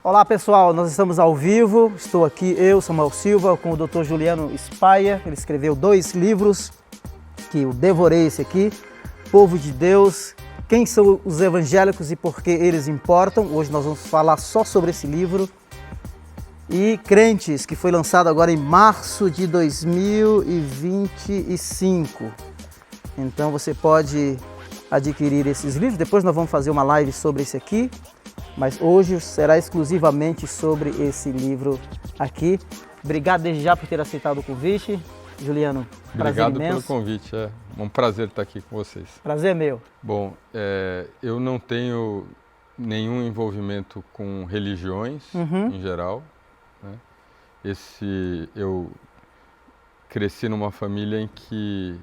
Olá pessoal, nós estamos ao vivo, estou aqui, eu, Samuel Silva, com o Dr. Juliano Spaia. Ele escreveu 2 livros, que eu devorei esse aqui, Povo de Deus, Quem são os Evangélicos e por que eles importam. Hoje nós vamos falar só sobre esse livro. E Crentes, que foi lançado agora em março de 2025. Então você pode adquirir esses livros, depois nós vamos fazer uma live sobre esse aqui. Mas hoje será exclusivamente sobre esse livro aqui. Obrigado desde já por ter aceitado o convite. Juliano, prazer imenso. Obrigado pelo convite, é um prazer estar aqui com vocês. Prazer é meu. Bom, eu não tenho nenhum envolvimento com religiões em geral, né? Eu cresci numa família em que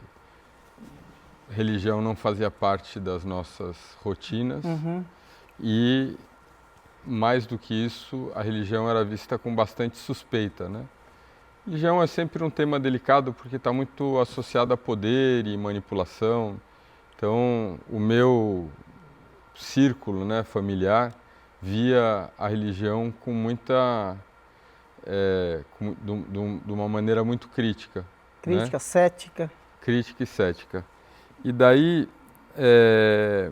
religião não fazia parte das nossas rotinas e mais do que isso, a religião era vista com bastante suspeita, né? Religião é sempre um tema delicado porque está muito associado a poder e manipulação. Então, o meu círculo, né, familiar via a religião com muita, de uma maneira muito crítica. Crítica, né? cética. Crítica e cética. E daí, é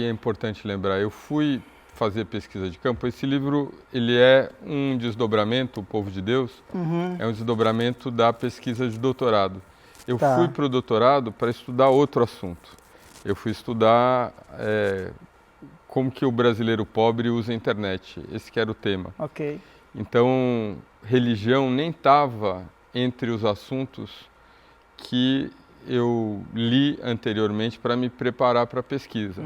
importante lembrar, eu fui fazer pesquisa de campo. Esse livro, ele é um desdobramento, O Povo de Deus, é um desdobramento da pesquisa de doutorado. Eu fui para o doutorado para estudar outro assunto. Eu fui estudar como que o brasileiro pobre usa a internet. Esse que era o tema. Ok. Então, religião nem estava entre os assuntos que eu li anteriormente para me preparar para a pesquisa.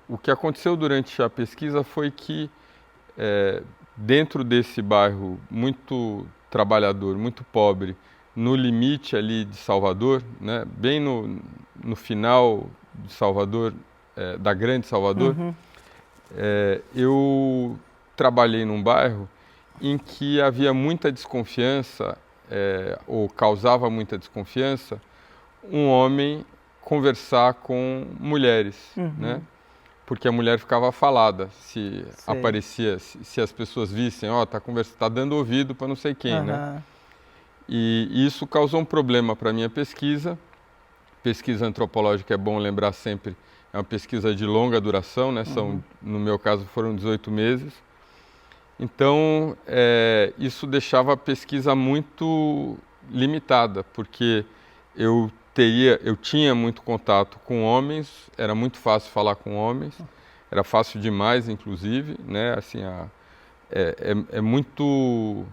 O que aconteceu durante a pesquisa foi que, dentro desse bairro muito trabalhador, muito pobre, no limite ali de Salvador, né, bem no final de Salvador, da Grande Salvador, eu trabalhei num bairro em que havia muita desconfiança, ou causava muita desconfiança, um homem conversar com mulheres, né? Porque a mulher ficava falada, se aparecia, se as pessoas vissem, tá dando ouvido para não sei quem, né? E isso causou um problema para a minha pesquisa. Pesquisa antropológica, é bom lembrar sempre, é uma pesquisa de longa duração, né? No meu caso foram 18 meses. Então, isso deixava a pesquisa muito limitada, porque eu tinha muito contato com homens, era muito fácil falar com homens, era fácil demais, inclusive, né? Assim, é muito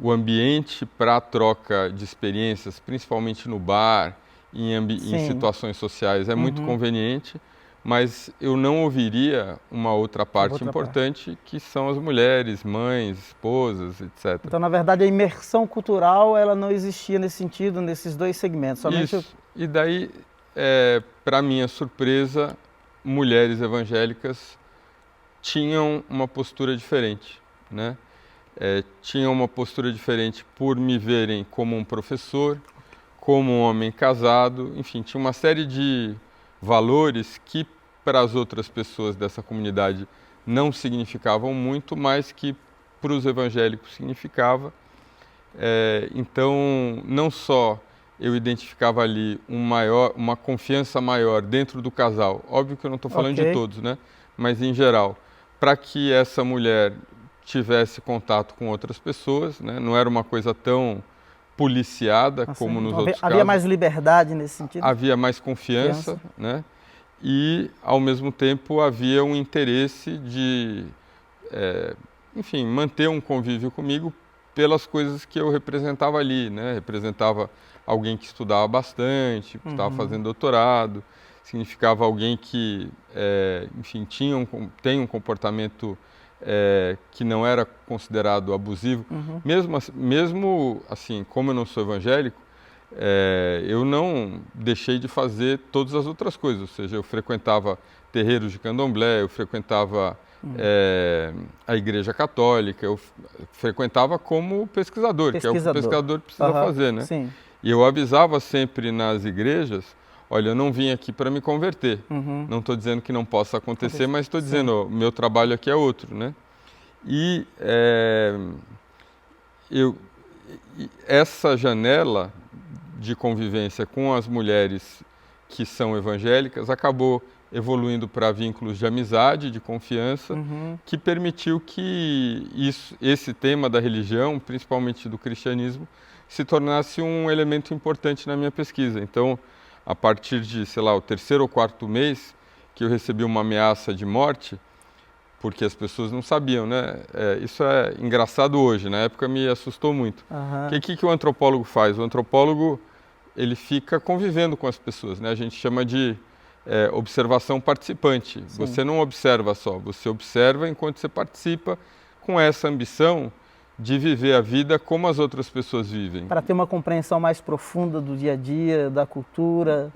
o ambiente para a troca de experiências, principalmente no bar, em situações sociais, é muito conveniente, mas eu não ouviria uma outra parte importante, que são as mulheres, mães, esposas, etc. Então, na verdade, a imersão cultural ela não existia nesse sentido, nesses 2 segmentos. Somente Isso. E daí, para minha surpresa, mulheres evangélicas tinham uma postura diferente, né? Tinham uma postura diferente por me verem como um professor, como um homem casado, enfim, tinha uma série de valores que para as outras pessoas dessa comunidade não significavam muito, mas que para os evangélicos significava. Então, não só eu identificava ali uma confiança maior dentro do casal, óbvio que eu não estou falando de todos, né? Mas em geral, para que essa mulher tivesse contato com outras pessoas, né? Não era uma coisa tão policiada como nos outros casos. Havia mais liberdade nesse sentido? Havia mais confiança, né? E, ao mesmo tempo, havia um interesse de, enfim, manter um convívio comigo pelas coisas que eu representava ali, né? Representava alguém que estudava bastante, que estava fazendo doutorado, significava alguém que, enfim, tem um comportamento que não era considerado abusivo. Mesmo assim, como eu não sou evangélico, eu não deixei de fazer todas as outras coisas, ou seja, eu frequentava terreiros de candomblé, eu frequentava a igreja católica, eu frequentava como pesquisador, que é o que o pesquisador precisa fazer, né? Sim. E eu avisava sempre nas igrejas, olha, eu não vim aqui para me converter, não estou dizendo que não possa acontecer, mas estou dizendo, o meu trabalho aqui é outro, né? E essa janela de convivência com as mulheres que são evangélicas acabou evoluindo para vínculos de amizade, de confiança, que permitiu que esse tema da religião, principalmente do cristianismo, se tornasse um elemento importante na minha pesquisa. Então, a partir de, sei lá, o terceiro ou quarto mês que eu recebi uma ameaça de morte, porque as pessoas não sabiam, né? Isso é engraçado hoje, na época me assustou muito. O que o antropólogo faz? O antropólogo, ele fica convivendo com as pessoas, né? A gente chama de observação participante. Sim. Você não observa só, você observa enquanto você participa, com essa ambição de viver a vida como as outras pessoas vivem. Para ter uma compreensão mais profunda do dia a dia, da cultura.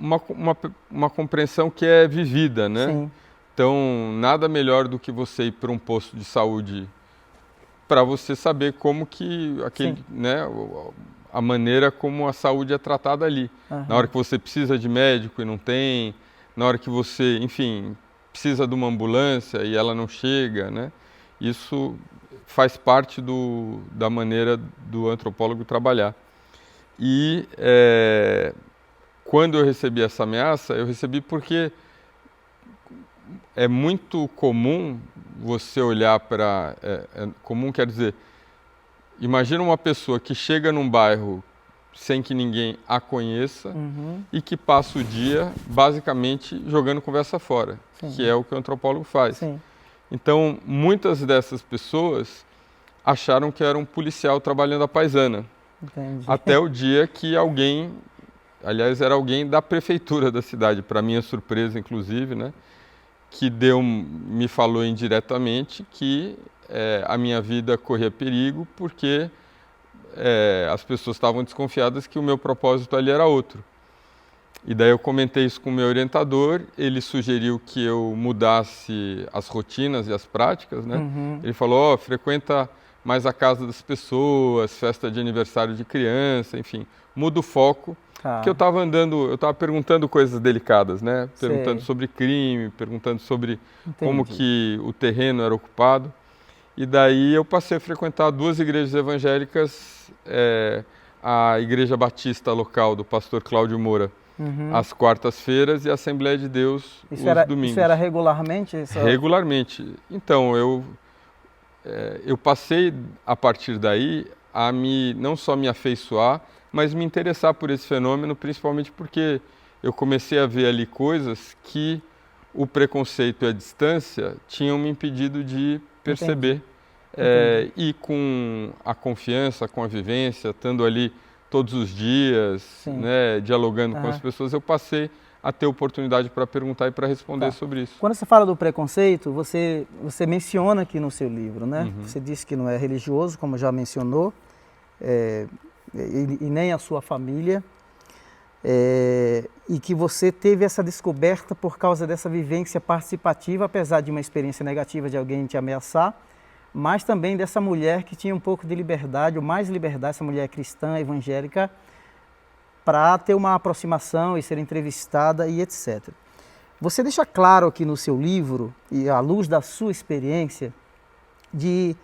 Uma compreensão que é vivida, né? Sim. Então, nada melhor do que você ir para um posto de saúde para você saber como que né, a maneira como a saúde é tratada ali. Na hora que você precisa de médico e não tem, na hora que você, enfim, precisa de uma ambulância e ela não chega, né? Isso faz parte da maneira do antropólogo trabalhar. E quando eu recebi essa ameaça, eu recebi porque é muito comum você olhar para... comum quer dizer, imagina uma pessoa que chega num bairro sem que ninguém a conheça e que passa o dia basicamente jogando conversa fora, que é o que o antropólogo faz. Sim. Então, muitas dessas pessoas acharam que era um policial trabalhando à paisana. Entendi. Até o dia que alguém, aliás, era alguém da prefeitura da cidade, para minha surpresa, inclusive, né, que me falou indiretamente que a minha vida corria perigo porque as pessoas estavam desconfiadas que o meu propósito ali era outro. E daí eu comentei isso com o meu orientador, ele sugeriu que eu mudasse as rotinas e as práticas, né? Ele falou, frequenta mais a casa das pessoas, festa de aniversário de criança, enfim, muda o foco. Porque eu estava perguntando coisas delicadas, né? Perguntando sobre crime, perguntando sobre como que o terreno era ocupado. E daí eu passei a frequentar 2 igrejas evangélicas, a Igreja Batista local do pastor Cláudio Moura, às quartas-feiras, e a Assembleia de Deus os domingos. Isso era regularmente? Regularmente. Então, eu passei, a partir daí, a não só me afeiçoar, mas me interessar por esse fenômeno, principalmente porque eu comecei a ver ali coisas que o preconceito e a distância tinham me impedido de perceber. E com a confiança, com a vivência, estando ali todos os dias, né, dialogando com as pessoas, eu passei a ter oportunidade para perguntar e para responder sobre isso. Quando você fala do preconceito, você menciona aqui no seu livro, né? Você disse que não é religioso, como já mencionou, e nem a sua família, e que você teve essa descoberta por causa dessa vivência participativa, apesar de uma experiência negativa de alguém te ameaçar, mas também dessa mulher que tinha um pouco de liberdade, ou mais liberdade, essa mulher cristã, evangélica, para ter uma aproximação e ser entrevistada e etc. Você deixa claro aqui no seu livro, e à luz da sua experiência, de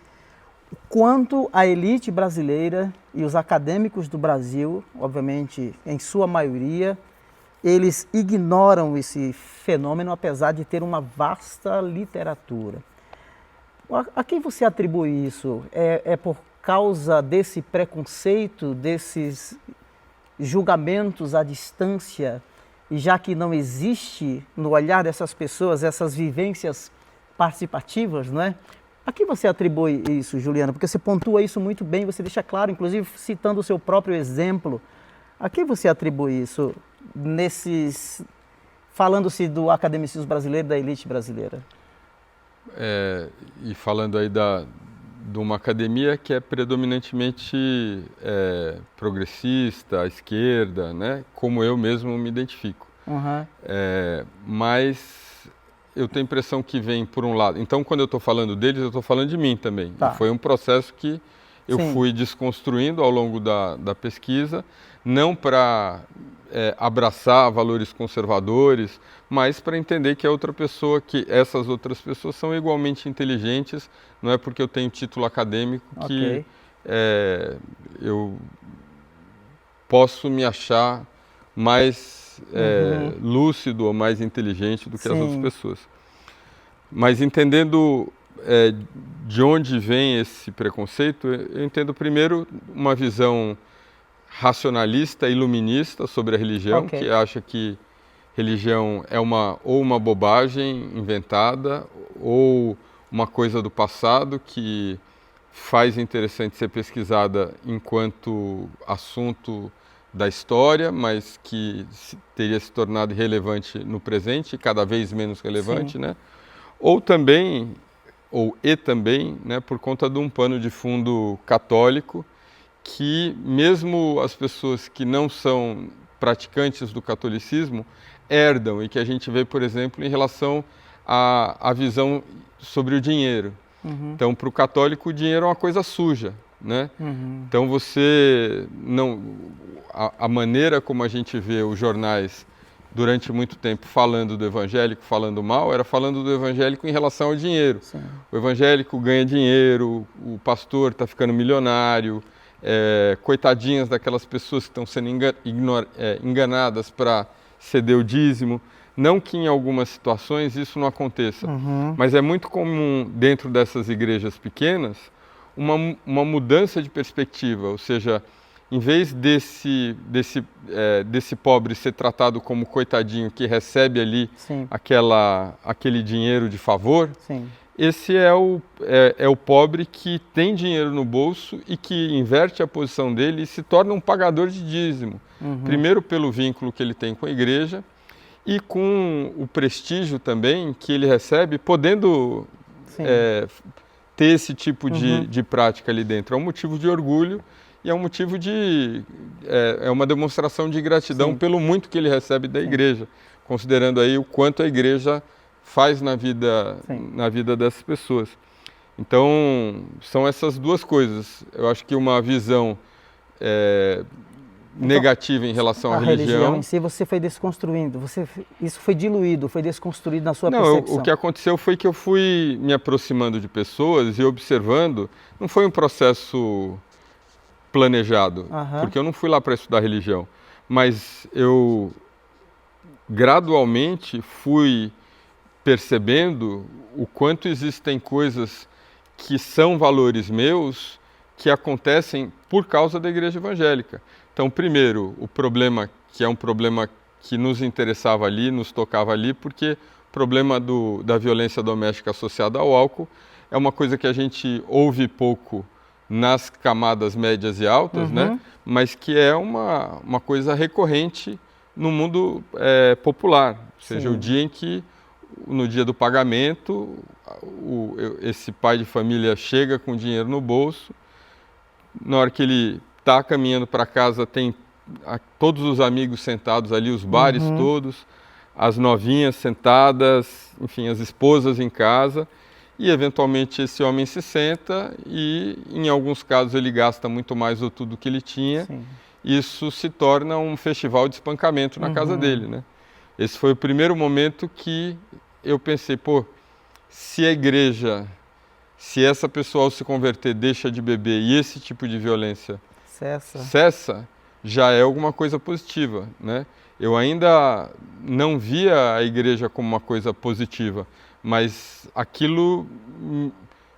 quanto a elite brasileira e os acadêmicos do Brasil, obviamente em sua maioria, eles ignoram esse fenômeno, apesar de ter uma vasta literatura. A quem você atribui isso? É por causa desse preconceito, desses julgamentos à distância, e já que não existe no olhar dessas pessoas essas vivências participativas, não é? A quem você atribui isso, Juliana? Porque você pontua isso muito bem, você deixa claro, inclusive citando o seu próprio exemplo. A quem você atribui isso falando-se do academicismo brasileiro, da elite brasileira? E falando aí de uma academia que é predominantemente progressista, à esquerda, né? Como eu mesmo me identifico. Mas eu tenho a impressão que vem por um lado. Então, quando eu estou falando deles, eu estou falando de mim também. Foi um processo que eu fui desconstruindo ao longo da pesquisa, não para abraçar valores conservadores, mas para entender que a outra pessoa, que essas outras pessoas são igualmente inteligentes. Não é porque eu tenho título acadêmico que eu posso me achar mais lúcido ou mais inteligente do que as outras pessoas. Mas entendendo de onde vem esse preconceito, eu entendo primeiro uma visão racionalista, iluminista sobre a religião, que acha que religião é ou uma bobagem inventada ou uma coisa do passado que faz interessante ser pesquisada enquanto assunto da história, mas que teria se tornado irrelevante no presente, cada vez menos relevante, né? Ou também, né, por conta de um pano de fundo católico, que mesmo as pessoas que não são praticantes do catolicismo herdam, e que a gente vê, por exemplo, em relação à visão sobre o dinheiro. Então, para o católico, o dinheiro é uma coisa suja, né? Então, a maneira como a gente vê os jornais durante muito tempo falando do evangélico, falando mal, era falando do evangélico em relação ao dinheiro. Sim. O evangélico ganha dinheiro, o pastor está ficando milionário, coitadinhas daquelas pessoas que estão sendo enganadas para ceder o dízimo. Não que em algumas situações isso não aconteça, mas é muito comum dentro dessas igrejas pequenas uma mudança de perspectiva, ou seja, em vez desse pobre ser tratado como coitadinho que recebe ali aquele dinheiro de favor, esse é o pobre que tem dinheiro no bolso e que inverte a posição dele e se torna um pagador de dízimo. Primeiro pelo vínculo que ele tem com a igreja e com o prestígio também que ele recebe, podendo ter esse tipo de prática ali dentro. É um motivo de orgulho e é um motivo é uma demonstração de gratidão pelo muito que ele recebe da igreja, considerando aí o quanto a igreja faz na vida dessas pessoas. Então, são essas duas coisas. Eu acho que uma visão negativa em relação à religião. A religião em si você foi desconstruindo, isso foi diluído, foi desconstruído na sua percepção. O que aconteceu foi que eu fui me aproximando de pessoas e observando, não foi um processo planejado, porque eu não fui lá para estudar religião, mas eu gradualmente fui percebendo o quanto existem coisas que são valores meus que acontecem por causa da igreja evangélica. Então, primeiro, o problema, que é um problema que nos interessava ali, nos tocava ali, porque o problema da violência doméstica associada ao álcool é uma coisa que a gente ouve pouco nas camadas médias e altas, né? Mas que é uma coisa recorrente no mundo popular. Ou seja, o dia em que, no dia do pagamento, esse pai de família chega com dinheiro no bolso, na hora que ele está caminhando para casa, tem todos os amigos sentados ali, os bares todos, as novinhas sentadas, enfim, as esposas em casa, e eventualmente esse homem se senta e, em alguns casos, ele gasta muito mais do tudo que ele tinha. Isso se torna um festival de espancamento na casa dele, né? Esse foi o primeiro momento que eu pensei, se a igreja, se essa pessoa ao se converter deixa de beber e esse tipo de violência cessa, já é alguma coisa positiva, né? Eu ainda não via a igreja como uma coisa positiva, mas aquilo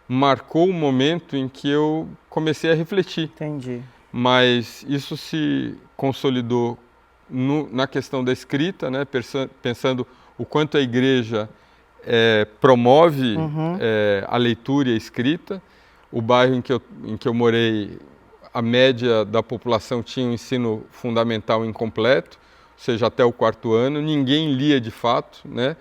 marcou um momento em que eu comecei a refletir. Entendi. Mas isso se consolidou na questão da escrita, né? Pensando o quanto a igreja promove a leitura e a escrita. O bairro em que eu morei, a média da população tinha um ensino fundamental incompleto, ou seja, até o 4º ano, ninguém lia de fato, né?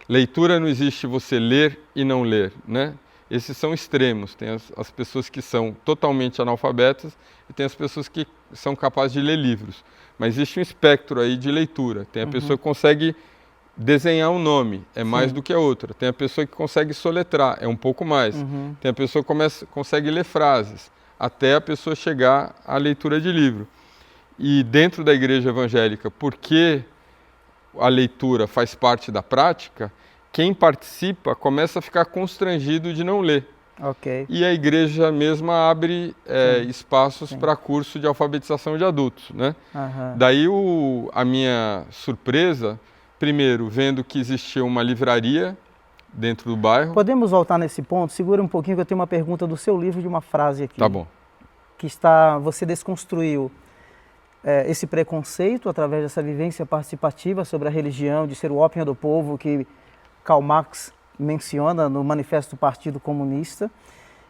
Leitura não existe você ler e não ler, né? Esses são extremos, tem as pessoas que são totalmente analfabetas e tem as pessoas que são capazes de ler livros. Mas existe um espectro aí de leitura, tem a pessoa que consegue desenhar um nome, é mais do que a outra. Tem a pessoa que consegue soletrar, é um pouco mais. Tem a pessoa que consegue ler frases, até a pessoa chegar à leitura de livro. E dentro da igreja evangélica, porque a leitura faz parte da prática, quem participa começa a ficar constrangido de não ler. Ok. E a igreja mesma abre espaços para curso de alfabetização de adultos, né? Aham. Daí a minha surpresa, primeiro, vendo que existia uma livraria dentro do bairro. Podemos voltar nesse ponto? Segura um pouquinho que eu tenho uma pergunta do seu livro de uma frase aqui. Tá bom. Que você desconstruiu esse preconceito através dessa vivência participativa sobre a religião, de ser o ópio do povo, que Karl Marx menciona no Manifesto do Partido Comunista.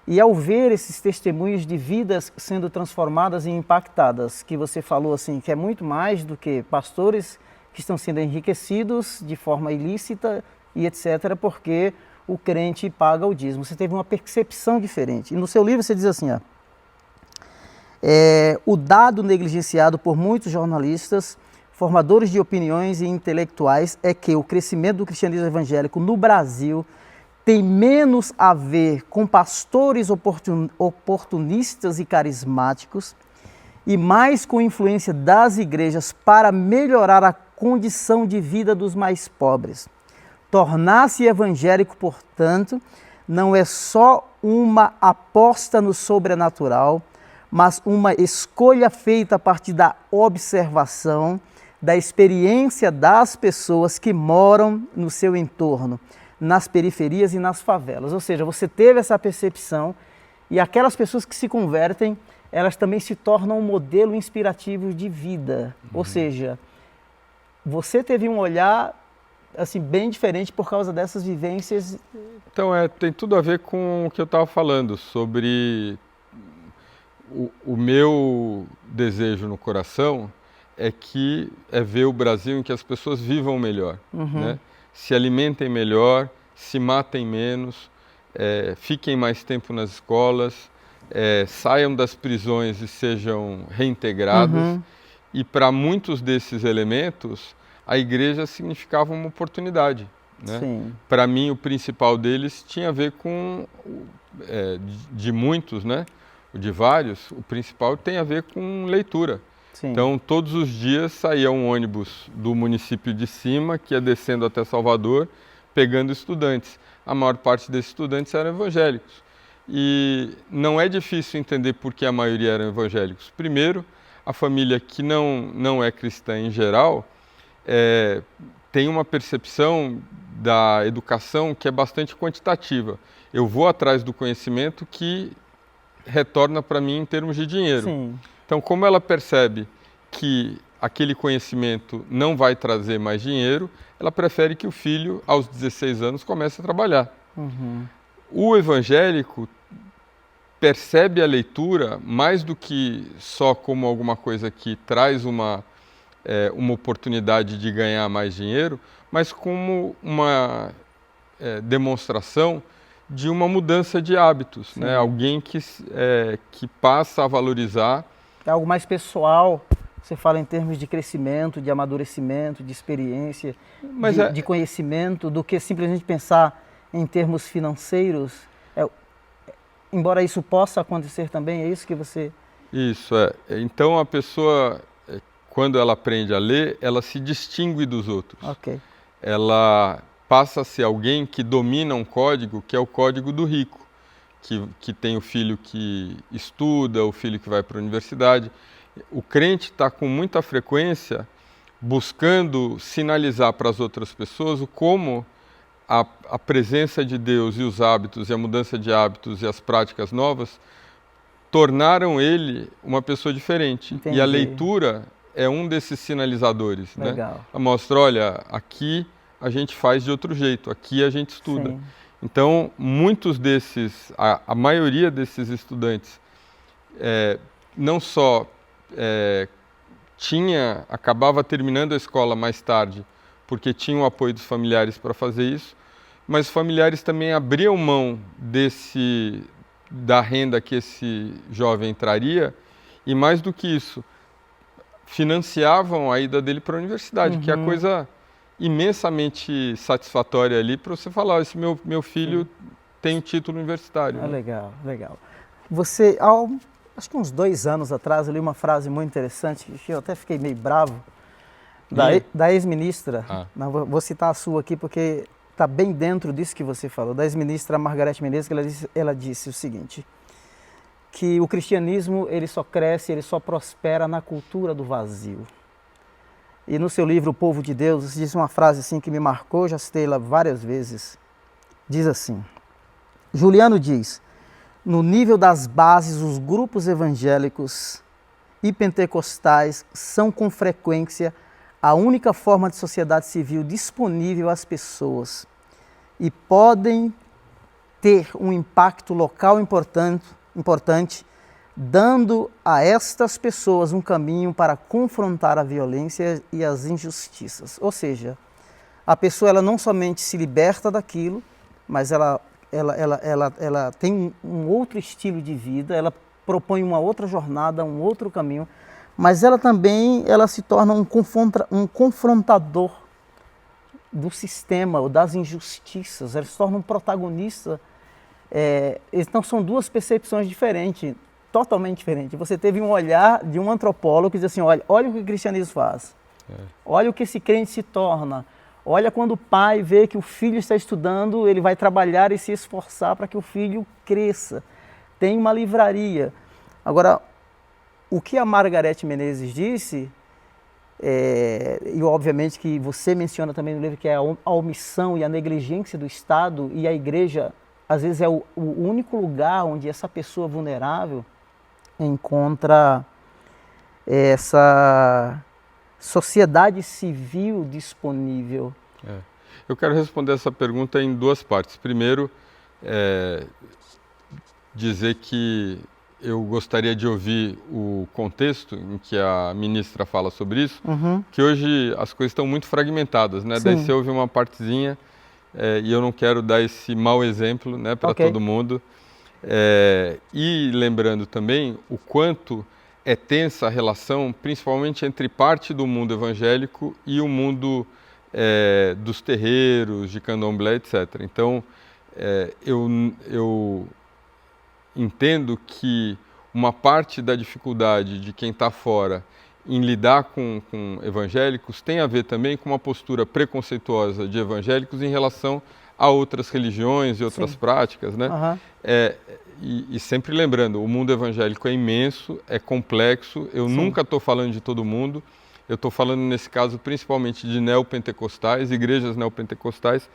E ao ver esses testemunhos de vidas sendo transformadas e impactadas, que você falou assim, que é muito mais do que pastores que estão sendo enriquecidos de forma ilícita e etc., porque o crente paga o dízimo. Você teve uma percepção diferente. E no seu livro você diz assim, ó, o dado negligenciado por muitos jornalistas, formadores de opiniões e intelectuais é que o crescimento do cristianismo evangélico no Brasil tem menos a ver com pastores oportunistas e carismáticos e mais com a influência das igrejas para melhorar a condição de vida dos mais pobres. Tornar-se evangélico, portanto, não é só uma aposta no sobrenatural, mas uma escolha feita a partir da observação, da experiência das pessoas que moram no seu entorno, nas periferias e nas favelas. Ou seja, você teve essa percepção e aquelas pessoas que se convertem, elas também se tornam um modelo inspirativo de vida. Ou seja, você teve um olhar assim, bem diferente por causa dessas vivências. Então, tem tudo a ver com o que eu estava falando sobre o meu desejo no coração é ver o Brasil em que as pessoas vivam melhor, né? Se alimentem melhor, se matem menos, fiquem mais tempo nas escolas, saiam das prisões e sejam reintegrados. E para muitos desses elementos, a igreja significava uma oportunidade, né? Para mim, o principal deles tinha a ver com, de muitos, né? De vários, o principal tem a ver com leitura. Sim. Então, todos os dias saía um ônibus do município de cima, que ia descendo até Salvador, pegando estudantes. A maior parte desses estudantes eram evangélicos. E não é difícil entender por que a maioria eram evangélicos. Primeiro, a família que não é cristã em geral, tem uma percepção da educação que é bastante quantitativa. Eu vou atrás do conhecimento que retorna para mim em termos de dinheiro. Sim. Então, como ela percebe que aquele conhecimento não vai trazer mais dinheiro, ela prefere que o filho, aos 16 anos, comece a trabalhar. O evangélico percebe a leitura mais do que só como alguma coisa que traz uma oportunidade de ganhar mais dinheiro, mas como uma demonstração de uma mudança de hábitos, né? Alguém que passa a valorizar. É algo mais pessoal, você fala em termos de crescimento, de amadurecimento, de experiência, de conhecimento, do que simplesmente pensar em termos financeiros. Embora isso possa acontecer também, é isso que você... Isso, Então a pessoa, quando ela aprende a ler, ela se distingue dos outros. Ok. Ela passa a ser alguém que domina um código, que é o código do rico, que tem o filho que estuda, o filho que vai para a universidade. O crente está com muita frequência buscando sinalizar para as outras pessoas como a presença de Deus e os hábitos, e a mudança de hábitos e as práticas novas tornaram ele uma pessoa diferente. Entendi. E a leitura é um desses sinalizadores. Legal. Né? Ela mostra, olha, aqui a gente faz de outro jeito, aqui a gente estuda. Sim. Então, muitos desses, a maioria desses estudantes, não só acabava terminando a escola mais tarde, porque tinham o apoio dos familiares para fazer isso, mas os familiares também abriam mão da renda que esse jovem traria, e mais do que isso, financiavam a ida dele para a universidade, que é a coisa imensamente satisfatória ali para você falar, esse meu filho tem um título universitário. Né? Legal, legal. Você, ao acho que uns 2 anos atrás, eu li uma frase muito interessante, que eu até fiquei meio bravo, da ex-ministra, vou citar a sua aqui porque está bem dentro disso que você falou, da ex-ministra Margareth Menezes, que ela disse o seguinte, que o cristianismo ele só cresce, ele só prospera na cultura do vazio. E no seu livro O Povo de Deus, você disse uma frase assim que me marcou, já citei ela várias vezes, diz assim, Juliano diz, no nível das bases, os grupos evangélicos e pentecostais são com frequência a única forma de sociedade civil disponível às pessoas e podem ter um impacto local importante, dando a estas pessoas um caminho para confrontar a violência e as injustiças. Ou seja, a pessoa ela não somente se liberta daquilo, mas ela tem um outro estilo de vida, ela propõe uma outra jornada, um outro caminho, mas ela também se torna um confrontador do sistema ou das injustiças, ela se torna um protagonista. Então são duas percepções diferentes, totalmente diferentes. Você teve um olhar de um antropólogo que diz assim, olha o que o cristianismo faz, olha o que esse crente se torna, olha quando o pai vê que o filho está estudando, ele vai trabalhar e se esforçar para que o filho cresça. Tem uma livraria. Agora, o que a Margareth Menezes disse, e obviamente que você menciona também no livro, que é a omissão e a negligência do Estado, e a igreja, às vezes, é o único lugar onde essa pessoa vulnerável encontra essa sociedade civil disponível. Eu quero responder essa pergunta em 2 partes. Primeiro, dizer que eu gostaria de ouvir o contexto em que a ministra fala sobre isso, que hoje as coisas estão muito fragmentadas, né? Daí você ouve uma partezinha e eu não quero dar esse mau exemplo, né, para todo mundo. E lembrando também o quanto é tensa a relação, principalmente entre parte do mundo evangélico e o mundo dos terreiros, de candomblé, etc. Então, eu entendo que uma parte da dificuldade de quem está fora em lidar com evangélicos tem a ver também com uma postura preconceituosa de evangélicos em relação a outras religiões e outras práticas, né? E sempre lembrando, o mundo evangélico é imenso, é complexo, eu nunca estou falando de todo mundo, eu estou falando nesse caso principalmente de neopentecostais, igrejas neopentecostais,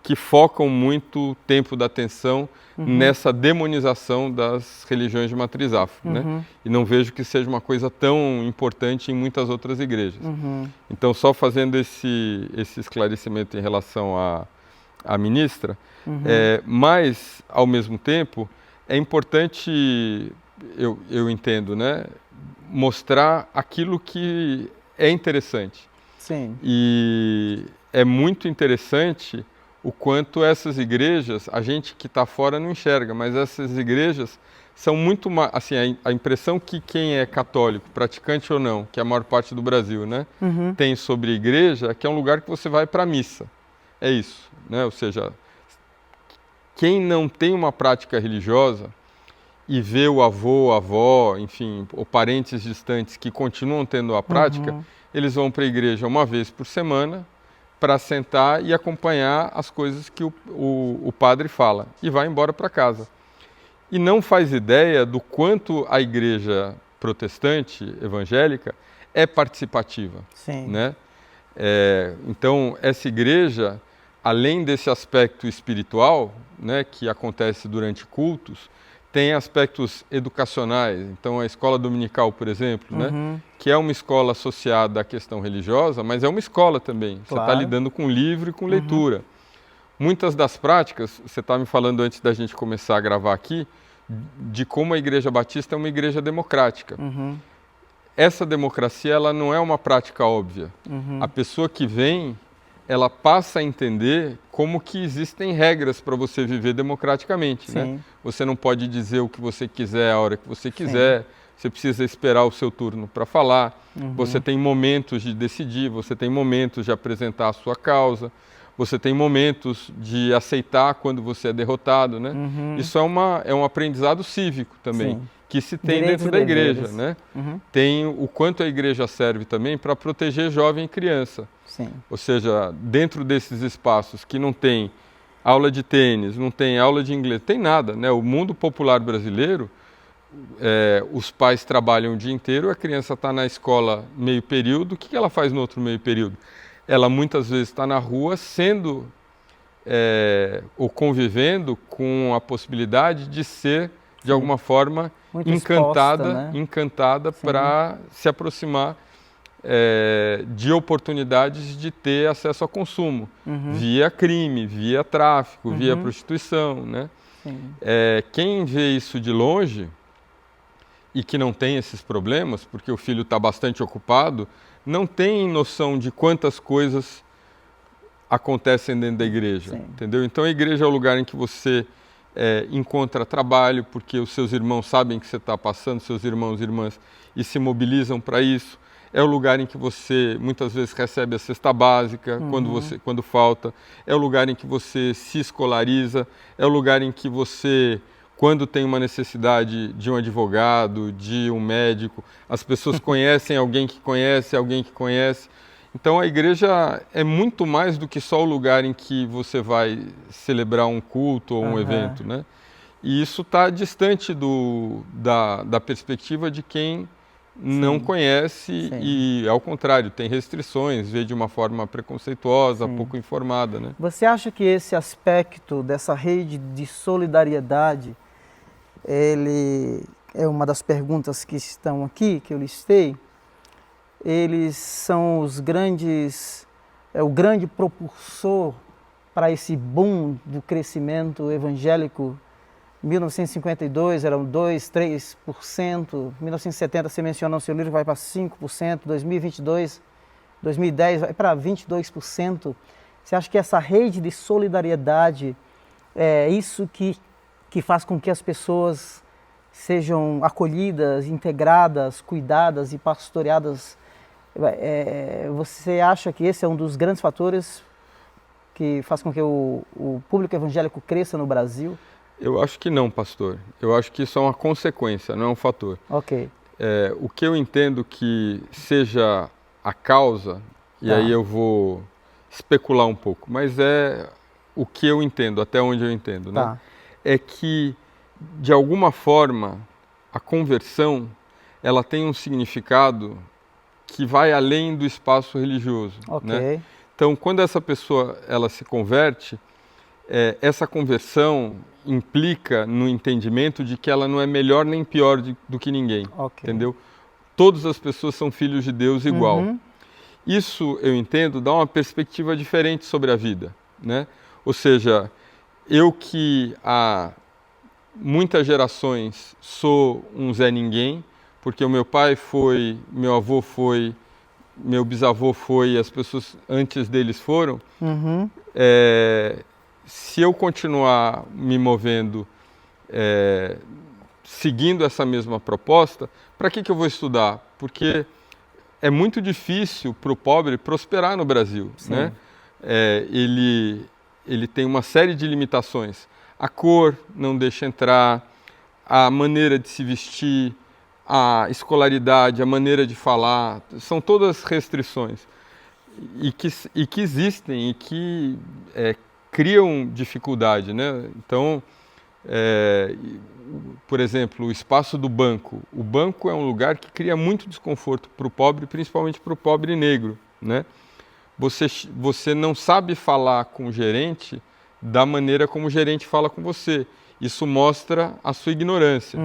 que focam muito o tempo da atenção nessa demonização das religiões de matriz afro, né? E não vejo que seja uma coisa tão importante em muitas outras igrejas. Então, só fazendo esse esclarecimento em relação à ministra, mas, ao mesmo tempo, é importante, eu entendo, né, mostrar aquilo que é interessante. Sim. E é muito interessante o quanto essas igrejas, a gente que está fora não enxerga, mas essas igrejas são muito mais, assim, a impressão que quem é católico, praticante ou não, que é a maior parte do Brasil, né, tem sobre a igreja, é que é um lugar que você vai para a missa. É isso, né? Ou seja, quem não tem uma prática religiosa e vê o avô, a avó, enfim, ou parentes distantes que continuam tendo a prática, eles vão para a igreja uma vez por semana para sentar e acompanhar as coisas que o padre fala e vai embora para casa. E não faz ideia do quanto a igreja protestante, evangélica, é participativa. Sim. Né? Então, essa igreja, além desse aspecto espiritual, né, que acontece durante cultos, tem aspectos educacionais. Então, a escola dominical, por exemplo, né, que é uma escola associada à questão religiosa, mas é uma escola também. Você está lidando com livro e com leitura. Muitas das práticas, você está me falando antes da gente começar a gravar aqui, de como a Igreja Batista é uma igreja democrática. Essa democracia, ela não é uma prática óbvia. A pessoa que vem, ela passa a entender como que existem regras para você viver democraticamente, né? Você não pode dizer o que você quiser a hora que você quiser, você precisa esperar o seu turno para falar, você tem momentos de decidir, você tem momentos de apresentar a sua causa, você tem momentos de aceitar quando você é derrotado, né? Isso é um aprendizado cívico também, Sim. que se tem Direitos dentro e da igreja, deveres. né? Tem o quanto a igreja serve também para proteger jovem e criança. Sim. Ou seja, dentro desses espaços que não tem aula de tênis, não tem aula de inglês, tem nada, né? O mundo popular brasileiro, os pais trabalham o dia inteiro, a criança está na escola meio período, o que ela faz no outro meio período? Ela muitas vezes está na rua sendo ou convivendo com a possibilidade de ser, de alguma forma, Muito exposta, né? encantada para se aproximar de oportunidades de ter acesso a consumo, via crime, via tráfico, via prostituição, né? Sim. Quem vê isso de longe e que não tem esses problemas, porque o filho está bastante ocupado, não tem noção de quantas coisas acontecem dentro da igreja, Sim. entendeu? Então a igreja é o lugar em que você encontra trabalho, porque os seus irmãos sabem que você está passando, seus irmãos e irmãs, e se mobilizam para isso. É o lugar em que você muitas vezes recebe a cesta básica quando falta. É o lugar em que você se escolariza. É o lugar em que você, quando tem uma necessidade de um advogado, de um médico, as pessoas conhecem alguém que conhece, alguém que conhece. Então a igreja é muito mais do que só o lugar em que você vai celebrar um culto ou um evento, né? E isso está distante da perspectiva de quem não conhece e, ao contrário, tem restrições, vê de uma forma preconceituosa, pouco informada, né? Você acha que esse aspecto dessa rede de solidariedade, ele é uma das perguntas que estão aqui, que eu listei, eles são os grandes, o grande propulsor para esse boom do crescimento evangélico? 1952 eram 2%, 3%, 1970 você mencionou no seu livro vai para 5%, 2022, 2010 vai para 22%. Você acha que essa rede de solidariedade é isso que faz com que as pessoas sejam acolhidas, integradas, cuidadas e pastoreadas? Você acha que esse é um dos grandes fatores que faz com que o público evangélico cresça no Brasil? Eu acho que não, pastor. Eu acho que isso é uma consequência, não é um fator. Ok. O que eu entendo que seja a causa, e aí eu vou especular um pouco, mas é o que eu entendo, até onde eu entendo, né? É que, de alguma forma, a conversão, ela tem um significado que vai além do espaço religioso, né? Então, quando essa pessoa ela se converte, essa conversão implica no entendimento de que ela não é melhor nem pior do que ninguém, entendeu? Todas as pessoas são filhos de Deus igual. Isso, eu entendo, dá uma perspectiva diferente sobre a vida, né? Ou seja, eu que há muitas gerações sou um Zé Ninguém, porque o meu pai foi, meu avô foi, meu bisavô foi, e as pessoas antes deles foram, se eu continuar me movendo seguindo essa mesma proposta, para que eu vou estudar? Porque é muito difícil para o pobre prosperar no Brasil, né? Ele tem uma série de limitações. A cor não deixa entrar, a maneira de se vestir, a escolaridade, a maneira de falar, são todas restrições e que existem e que criam dificuldade, né? Então, por exemplo, o espaço do banco. O banco é um lugar que cria muito desconforto para o pobre, principalmente para o pobre negro, né? Você não sabe falar com o gerente da maneira como o gerente fala com você. Isso mostra a sua ignorância.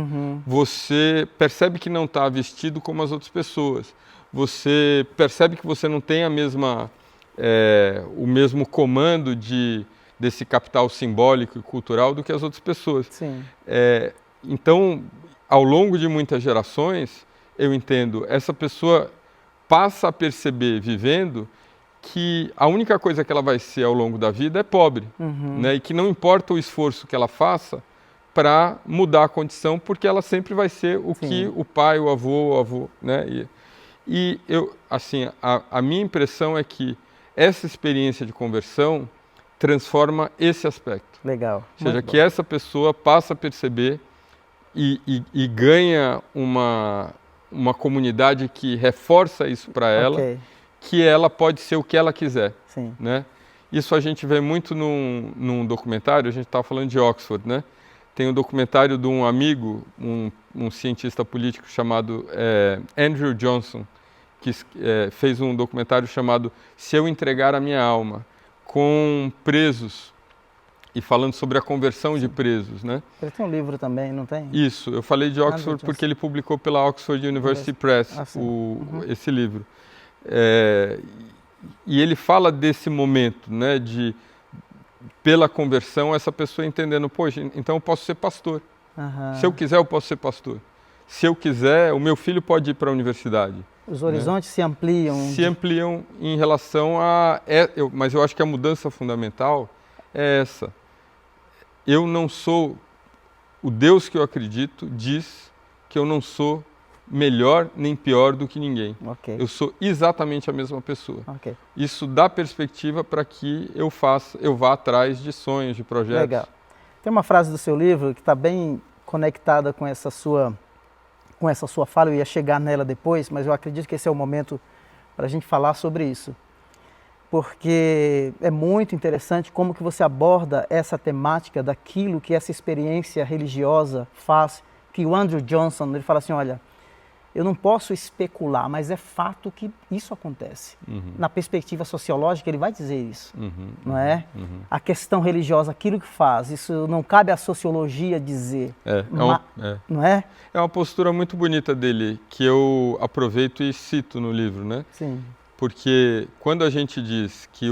Você percebe que não está vestido como as outras pessoas. Você percebe que você não tem o mesmo comando desse capital simbólico e cultural do que as outras pessoas. Então, ao longo de muitas gerações, eu entendo, essa pessoa passa a perceber, vivendo, que a única coisa que ela vai ser ao longo da vida é pobre, né? E que não importa o esforço que ela faça para mudar a condição, porque ela sempre vai ser o que o pai, o avô, né? E eu, assim, a minha impressão é que essa experiência de conversão, transforma esse aspecto. Legal. Ou seja, que essa pessoa passa a perceber e ganha uma comunidade que reforça isso para ela, que ela pode ser o que ela quiser. Sim. Né? Isso a gente vê muito num documentário, a gente estava falando de Oxford, né? Tem um documentário de um amigo, um cientista político chamado Andrew Johnson, que fez um documentário chamado Se Eu Entregar a Minha Alma, com presos e falando sobre a conversão de presos, né? Ele tem um livro também, não tem? Isso, eu falei de Oxford porque ele publicou pela Oxford University Press esse livro. E ele fala desse momento, né, pela conversão, essa pessoa entendendo, poxa, então eu posso ser pastor. Se eu quiser, eu posso ser pastor. Se eu quiser, o meu filho pode ir para a universidade. Os horizontes se ampliam. Se ampliam em relação a... mas eu acho que a mudança fundamental é essa. Eu não sou... O Deus que eu acredito diz que eu não sou melhor nem pior do que ninguém. Eu sou exatamente a mesma pessoa. Isso dá perspectiva para que eu vá atrás de sonhos, de projetos. Legal. Tem uma frase do seu livro que está bem conectada com essa sua fala, eu ia chegar nela depois, mas eu acredito que esse é o momento para a gente falar sobre isso. Porque é muito interessante como que você aborda essa temática daquilo que essa experiência religiosa faz, que o Andrew Johnson, ele fala assim, olha, eu não posso especular, mas é fato que isso acontece. Na perspectiva sociológica, ele vai dizer isso, não é? A questão religiosa, aquilo que faz, isso não cabe à sociologia dizer, não é? É uma postura muito bonita dele, que eu aproveito e cito no livro, né? Sim. Porque quando a gente diz que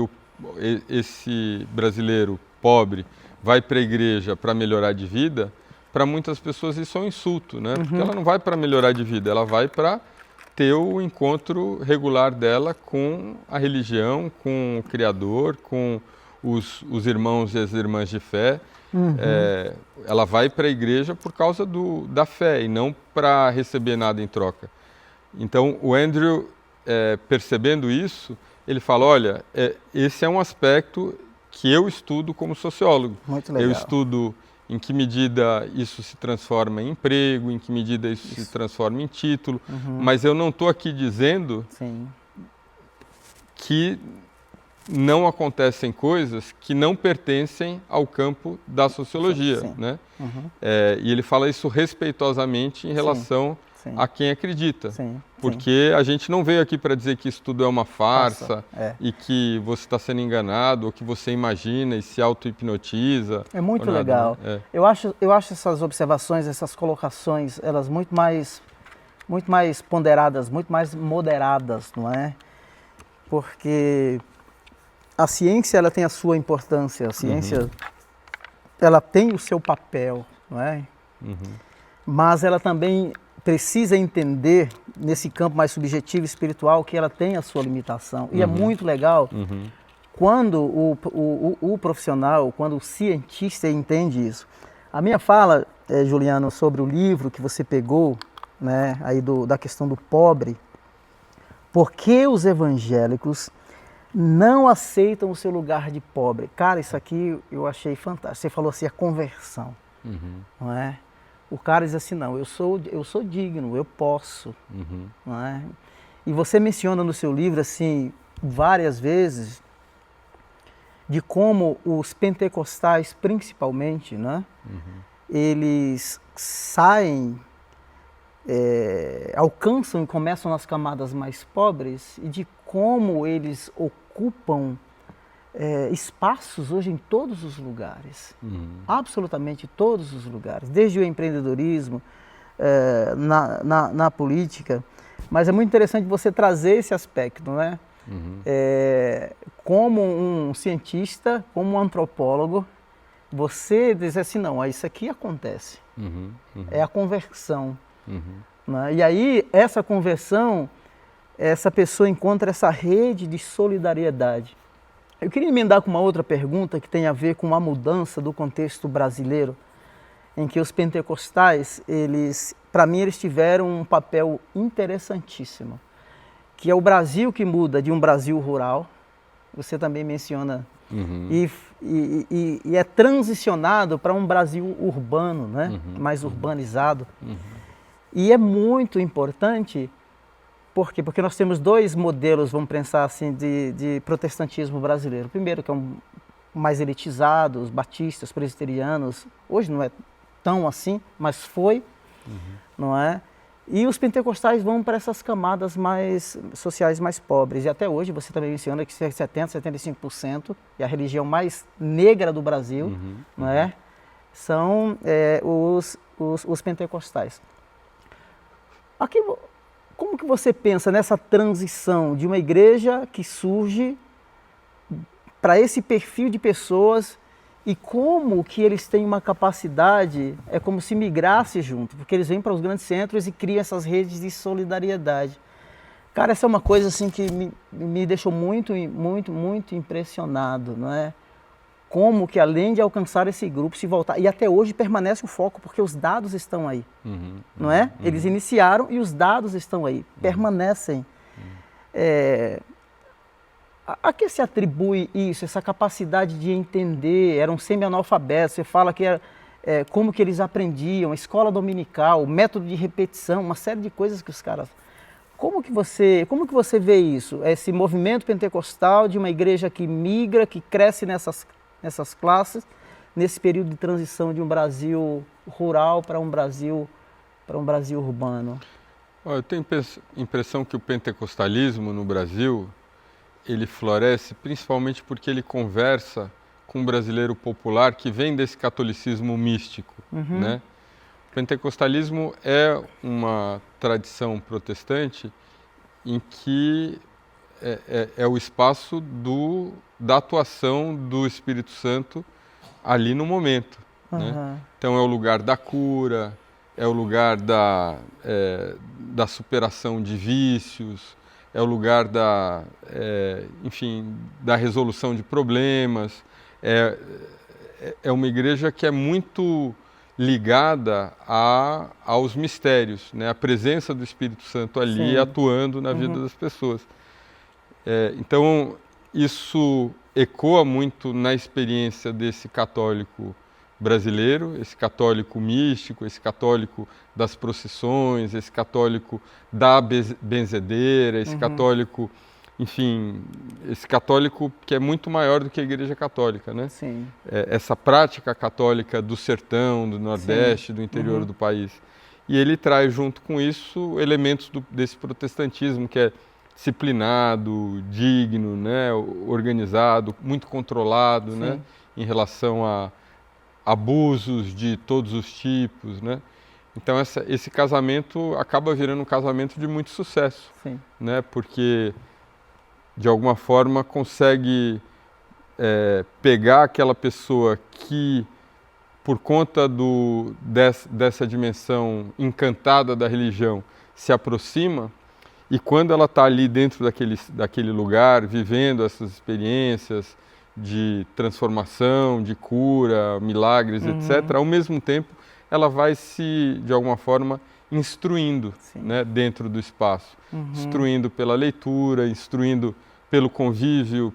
esse brasileiro pobre vai para a igreja para melhorar de vida, para muitas pessoas isso é um insulto, né? Porque ela não vai para melhorar de vida, ela vai para ter o encontro regular dela com a religião, com o Criador, com os irmãos e as irmãs de fé. Ela vai para a igreja por causa da fé e não para receber nada em troca. Então, o Andrew, percebendo isso, ele fala, olha, esse é um aspecto que eu estudo como sociólogo. Muito legal. Eu estudo em que medida isso se transforma em emprego, em que medida isso se transforma em título, mas eu não estou aqui dizendo que não acontecem coisas que não pertencem ao campo da sociologia, né? E ele fala isso respeitosamente em relação a quem acredita, porque a gente não veio aqui para dizer que isso tudo é uma farsa e que você está sendo enganado ou que você imagina e se auto-hipnotiza. É muito legal. Eu acho essas observações, essas colocações, elas muito mais ponderadas, muito mais moderadas, não é? Porque a ciência, ela tem a sua importância, a ciência ela tem o seu papel, não é? Mas ela também precisa entender, nesse campo mais subjetivo e espiritual, que ela tem a sua limitação. E é muito legal quando o profissional, quando o cientista entende isso. A minha fala, Juliano, sobre o livro que você pegou, né, aí da questão do pobre, por que os evangélicos não aceitam o seu lugar de pobre? Cara, isso aqui eu achei fantástico. Você falou assim, a conversão, não é? O cara diz assim, não, eu sou digno, eu posso. Não é? E você menciona no seu livro, assim, várias vezes, de como os pentecostais, principalmente, né, eles saem, alcançam e começam nas camadas mais pobres, e de como eles ocupam espaços hoje em todos os lugares, absolutamente todos os lugares, desde o empreendedorismo, na política, mas é muito interessante você trazer esse aspecto, né? Como um cientista, como um antropólogo, você diz assim, não, isso aqui acontece, é a conversão, né? E aí essa conversão, essa pessoa encontra essa rede de solidariedade. Eu queria emendar com uma outra pergunta que tem a ver com a mudança do contexto brasileiro, em que os pentecostais, para mim, eles tiveram um papel interessantíssimo, que é o Brasil que muda de um Brasil rural. Você também menciona e é transicionado para um Brasil urbano, né? Mais urbanizado. E é muito importante, por quê? Porque nós temos dois modelos, vamos pensar assim, de protestantismo brasileiro. O primeiro, que é mais elitizado, os batistas, presbiterianos, hoje não é tão assim, mas foi, não é? E os pentecostais vão para essas camadas mais sociais mais pobres. E até hoje você também menciona que 70%, 75% é a religião mais negra do Brasil, não é? São os pentecostais. Aqui, como que você pensa nessa transição de uma igreja que surge para esse perfil de pessoas e como que eles têm uma capacidade, é como se migrasse junto, porque eles vêm para os grandes centros e criam essas redes de solidariedade. Cara, essa é uma coisa assim que me deixou muito impressionado, não é? Como que além de alcançar esse grupo, se voltar, e até hoje permanece o foco, porque os dados estão aí, não é? Eles iniciaram e os dados estão aí, permanecem. A que se atribui isso, essa capacidade de entender? Eram semi-analfabetos, você fala que como que eles aprendiam, a escola dominical, o método de repetição, uma série de coisas que os caras... Como que você vê isso? Esse movimento pentecostal de uma igreja que migra, que cresce nessas classes, nesse período de transição de um Brasil rural para um Brasil urbano. Eu tenho a impressão que o pentecostalismo no Brasil, ele floresce principalmente porque ele conversa com um brasileiro popular que vem desse catolicismo místico, né? O pentecostalismo é uma tradição protestante em que é o espaço da atuação do Espírito Santo ali no momento, né? Então é o lugar da cura, é o lugar da superação de vícios, é o lugar da resolução de problemas. É uma igreja que é muito ligada aos mistérios, né? A presença do Espírito Santo ali atuando na vida das pessoas. Então, isso ecoa muito na experiência desse católico brasileiro, esse católico místico, esse católico das procissões, esse católico da benzedeira, esse católico, enfim, esse católico que é muito maior do que a Igreja Católica, né? Sim. Essa prática católica do sertão, do Nordeste, do interior do país. E ele traz junto com isso elementos desse protestantismo que é disciplinado, digno, né? Organizado, muito controlado, né? Em relação a abusos de todos os tipos, né? Então esse casamento acaba virando um casamento de muito sucesso, né? Porque de alguma forma consegue pegar aquela pessoa que, por conta dessa dimensão encantada da religião, se aproxima, e quando ela está ali dentro daquele lugar, vivendo essas experiências de transformação, de cura, milagres, etc., ao mesmo tempo ela vai se, de alguma forma, instruindo, né, dentro do espaço. Instruindo pela leitura, instruindo pelo convívio,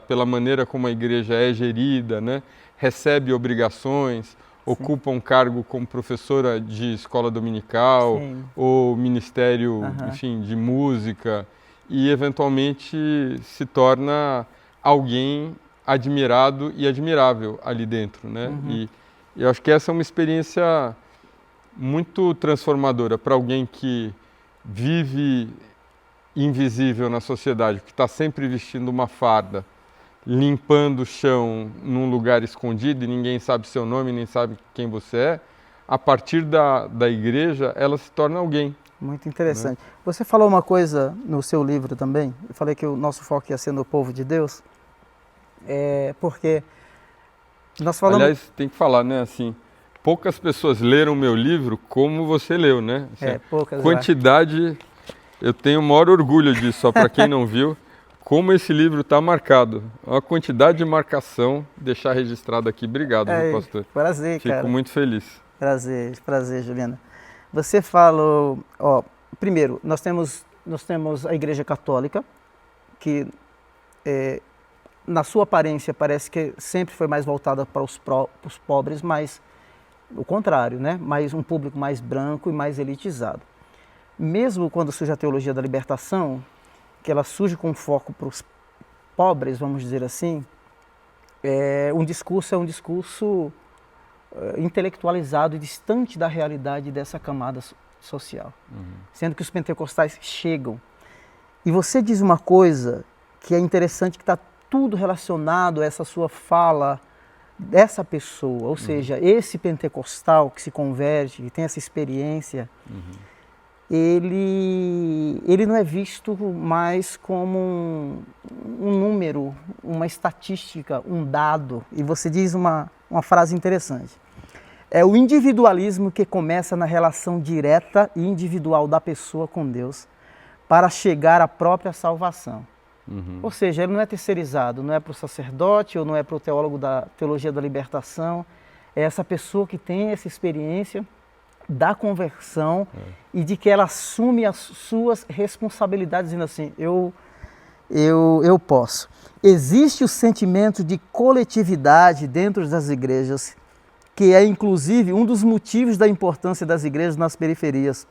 pela maneira como a igreja é gerida, né? Recebe obrigações, ocupa um cargo como professora de escola dominical ou ministério, enfim, de música, e eventualmente se torna alguém admirado e admirável ali dentro, né? E eu acho que essa é uma experiência muito transformadora para alguém que vive invisível na sociedade, que está sempre vestindo uma farda, limpando o chão num lugar escondido e ninguém sabe seu nome, nem sabe quem você é. A partir da igreja, ela se torna alguém. Muito interessante. Né? Você falou uma coisa no seu livro também, eu falei que o nosso foco ia ser no povo de Deus, porque nós falamos... Aliás, tem que falar, né, assim, poucas pessoas leram o meu livro como você leu, né? Assim, poucas. Quantidade, eu tenho o maior orgulho disso, só para quem não viu, como esse livro está marcado. A quantidade de marcação, deixar registrado aqui. Obrigado, meu pastor. Prazer, cara. Fico muito feliz. Prazer, Juliana. Você falou, primeiro, nós temos a Igreja Católica, que na sua aparência, parece que sempre foi mais voltada para os pobres, mas o contrário, né? Mais um público mais branco e mais elitizado. Mesmo quando surge a teologia da libertação, que ela surge com foco para os pobres, vamos dizer assim, um discurso intelectualizado e distante da realidade dessa camada social. Sendo que os pentecostais chegam. E você diz uma coisa que é interessante, que está tudo relacionado a essa sua fala dessa pessoa, ou seja, esse pentecostal que se converte, que tem essa experiência, ele não é visto mais como um número, uma estatística, um dado. E você diz uma frase interessante. É o individualismo que começa na relação direta e individual da pessoa com Deus para chegar à própria salvação. Ou seja, ele não é terceirizado, não é para o sacerdote ou não é para o teólogo da teologia da libertação. É essa pessoa que tem essa experiência da conversão e de que ela assume as suas responsabilidades, dizendo assim, eu posso. Existe o sentimento de coletividade dentro das igrejas, que é inclusive um dos motivos da importância das igrejas nas periferias.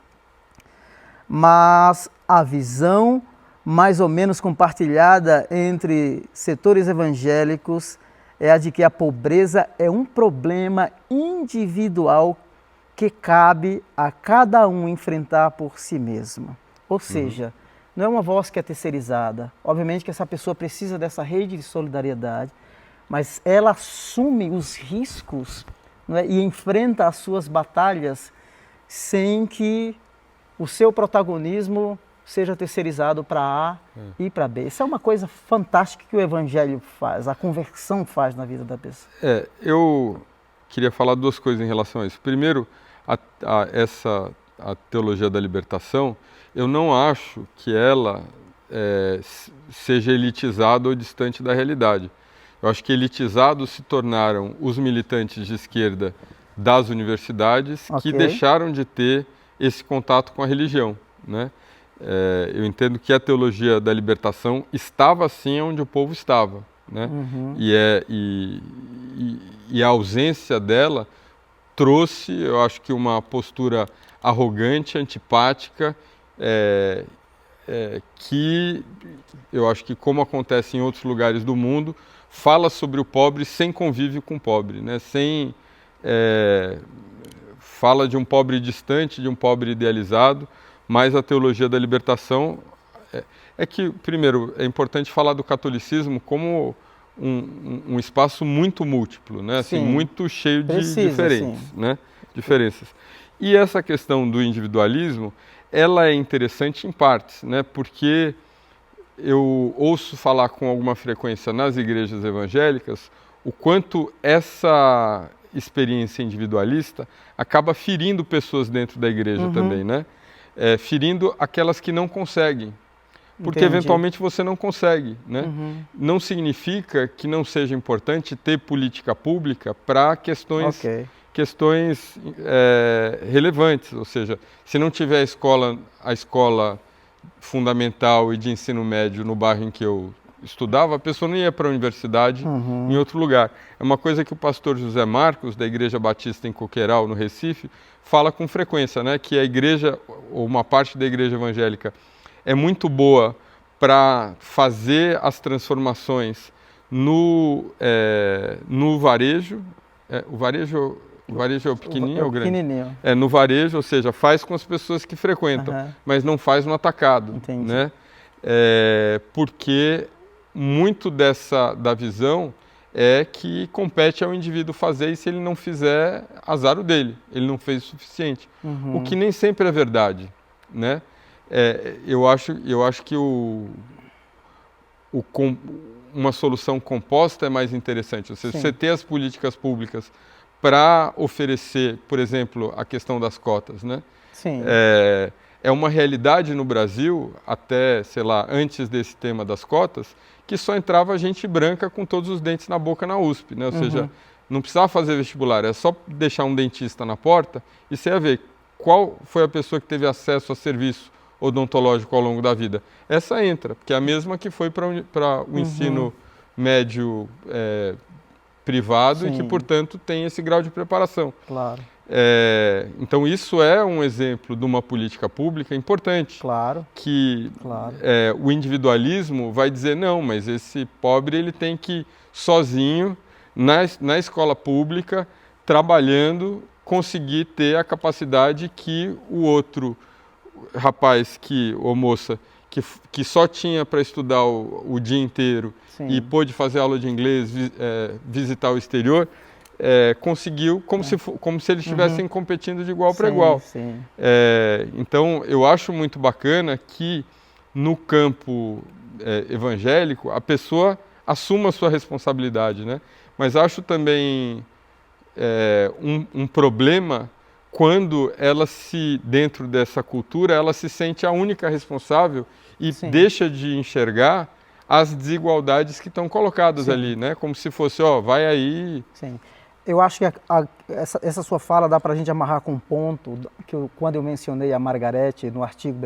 Mas a visão mais ou menos compartilhada entre setores evangélicos é a de que a pobreza é um problema individual que cabe a cada um enfrentar por si mesmo. Ou seja, não é uma voz que é terceirizada. Obviamente que essa pessoa precisa dessa rede de solidariedade, mas ela assume os riscos, não é? E enfrenta as suas batalhas sem que o seu protagonismo seja terceirizado para A e para B. Isso é uma coisa fantástica que o Evangelho faz, a conversão faz na vida da pessoa. Eu queria falar duas coisas em relação a isso. Primeiro, a teologia da libertação, eu não acho que ela seja elitizada ou distante da realidade. Eu acho que elitizados se tornaram os militantes de esquerda das universidades que deixaram de ter esse contato com a religião, né? Eu entendo que a teologia da libertação estava assim onde o povo estava, né? E a ausência dela trouxe, eu acho que uma postura arrogante, antipática, que eu acho que, como acontece em outros lugares do mundo, fala sobre o pobre sem convívio com o pobre, né? Fala de um pobre distante, de um pobre idealizado, mas a teologia da libertação que, primeiro, é importante falar do catolicismo como um espaço muito múltiplo, né? Assim, muito cheio de diferenças. E essa questão do individualismo, ela é interessante em partes, né? Porque eu ouço falar com alguma frequência nas igrejas evangélicas o quanto essa experiência individualista acaba ferindo pessoas dentro da igreja também, né? Ferindo aquelas que não conseguem, porque eventualmente você não consegue, né? Não significa que não seja importante ter política pública para questões relevantes, ou seja, se não tiver a escola fundamental e de ensino médio no bairro em que eu estudava, a pessoa não ia para a universidade em outro lugar. É uma coisa que o pastor José Marcos, da Igreja Batista em Coqueiral, no Recife, fala com frequência, né? Que a igreja, ou uma parte da igreja evangélica, é muito boa para fazer as transformações no varejo. O varejo é o pequenininho ou o grande? Pequenininho. No varejo, ou seja, faz com as pessoas que frequentam, mas não faz no atacado. Entendi. Né? Porque muito da visão é que compete ao indivíduo fazer, e se ele não fizer, azar o dele, ele não fez o suficiente. O que nem sempre é verdade, né? Eu acho que uma solução composta é mais interessante. Ou seja, você ter as políticas públicas para oferecer, por exemplo, a questão das cotas, né? Sim. É uma realidade no Brasil, até, sei lá, antes desse tema das cotas, que só entrava gente branca com todos os dentes na boca na USP, né? Ou seja, não precisava fazer vestibular, é só deixar um dentista na porta e você ia ver qual foi a pessoa que teve acesso a serviço odontológico ao longo da vida. Essa entra, porque é a mesma que foi para o ensino médio privado Sim. e que, portanto, tem esse grau de preparação. Claro. Então, isso é um exemplo de uma política pública importante. Claro. Que Claro. O individualismo vai dizer, não, mas esse pobre ele tem que, sozinho, na escola pública, trabalhando, conseguir ter a capacidade que o outro rapaz ou moça que só tinha para estudar o dia inteiro Sim. e pôde fazer aula de inglês, visitar o exterior, conseguiu como se eles estivessem competindo de igual para igual. Sim. Então, eu acho muito bacana que no campo evangélico a pessoa assuma a sua responsabilidade, né? Mas acho também um problema quando dentro dessa cultura, ela se sente a única responsável e Sim. deixa de enxergar as desigualdades que estão colocadas Sim. ali, né? Como se fosse, vai aí. Sim. Eu acho que essa sua fala dá para a gente amarrar com um ponto que quando eu mencionei a Margarete no artigo